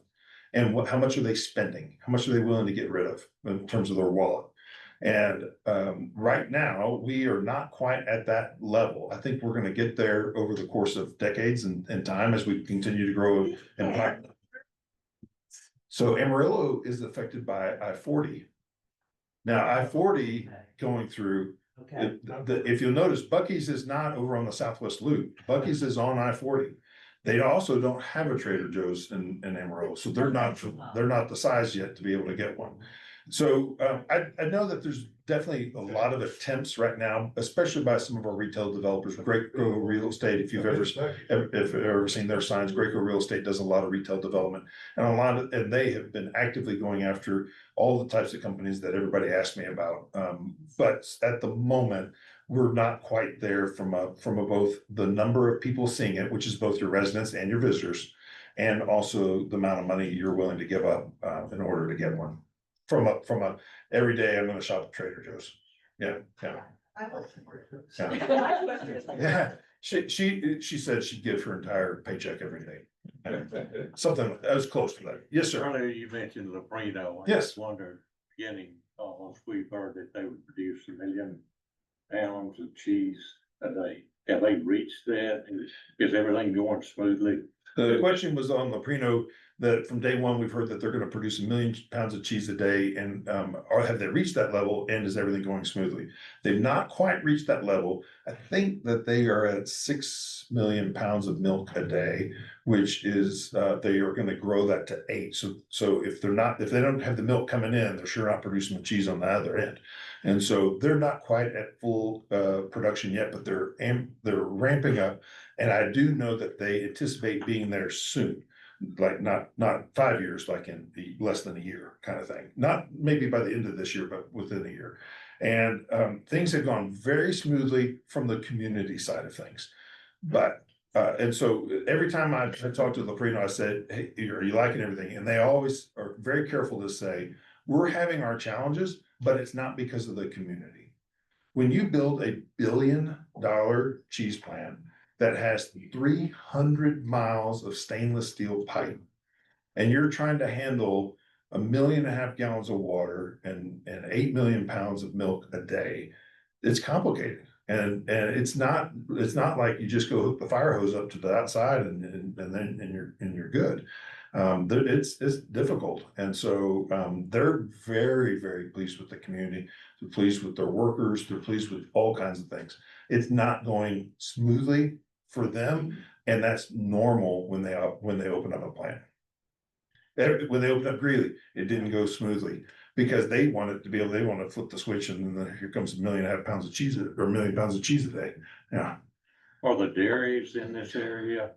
And how much are they spending? How much are they willing to get rid of in terms of their wallet? And right now, we are not quite at that level. I think we're gonna get there over the course of decades and time as we continue to grow and. So Amarillo is affected by I-40. Now, I-40 going through, Okay. if you'll notice, Buc-ee's is not over on the Southwest Loop. Buc-ee's is on I-40. They also don't have a Trader Joe's in Amarillo, so they're not the size yet to be able to get one. So I know that there's definitely a lot of attempts right now, especially by some of our retail developers. Graco Real Estate, if you've ever seen their signs, Graco Real Estate does a lot of retail development, and they have been actively going after all the types of companies that everybody asked me about. But at the moment, we're not quite there from both the number of people seeing it, which is both your residents and your visitors, and also the amount of money you're willing to give up in order to get one. From a every day I'm gonna shop at Trader Joe's. Yeah. Yeah, she said she'd give her entire paycheck every day. Something that was close to that. Yes, sir. Earlier you mentioned Luprino. I Yes. just wondered, beginning, almost we've heard that they would produce 1 million pounds of cheese a day. Have they reached that? Is everything going smoothly? The question was on Luprino, that from day one, we've heard that they're gonna produce 1 million pounds of cheese a day, and or have they reached that level, and is everything going smoothly? They've not quite reached that level. I think that they are at 6 million pounds of milk a day, which is they are gonna grow that to 8. So if they don't have the milk coming in, they're sure not producing the cheese on the other end. And so they're not quite at full production yet, but they're ramping up. And I do know that they anticipate being there soon. Like not 5 years, like in less than a year kind of thing. Not maybe by the end of this year, but within a year. And things have gone very smoothly from the community side of things. But and so every time I talk to Luprino, I said, "Hey, are you liking everything?" And they always are very careful to say, "We're having our challenges, but it's not because of the community." When you build a $1 billion cheese plant that has 300 miles of stainless steel pipe, and you're trying to handle 1.5 million gallons of water and 8 million pounds of milk a day, it's complicated. And it's not like you just go hook the fire hose up to the outside and you're good. It's difficult. And so they're very, very pleased with the community. They're pleased with their workers. They're pleased with all kinds of things. It's not going smoothly for them, and that's normal when they open up a plant. When they opened up Greeley, it didn't go smoothly because they want to flip the switch, and then here comes 1.5 million pounds of cheese, or 1 million pounds of cheese a day. Yeah. Are the dairies in this area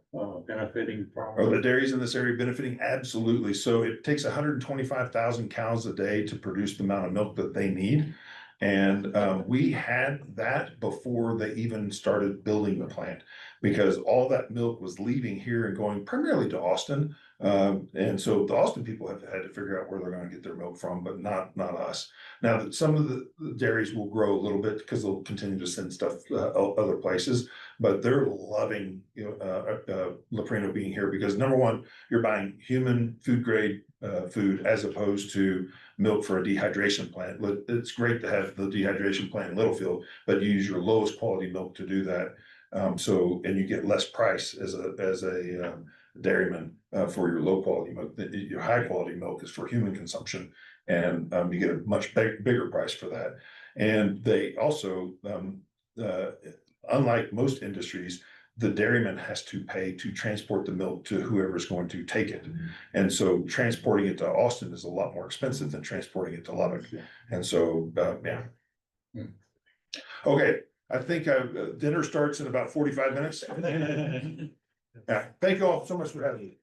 benefiting from? Are the dairies in this area benefiting? Absolutely. So it takes 125,000 cows a day to produce the amount of milk that they need. And we had that before they even started building the plant, because all that milk was leaving here and going primarily to Austin, And so the Austin people have had to figure out where they're gonna get their milk from, but not us. Now that some of the dairies will grow a little bit because they'll continue to send stuff other places, but they're loving, Leprino being here because number one, you're buying human food grade food as opposed to milk for a dehydration plant. It's great to have the dehydration plant in Littlefield, but you use your lowest quality milk to do that. And you get less price as a dairyman for your low quality milk. Your high quality milk is for human consumption, and you get a much bigger price for that. And they also, unlike most industries, the dairyman has to pay to transport the milk to whoever's going to take it. And so transporting it to Austin is a lot more expensive than transporting it to Lubbock. And so, yeah. Okay, I think dinner starts in about 45 minutes. Yeah, thank you all so much for having me.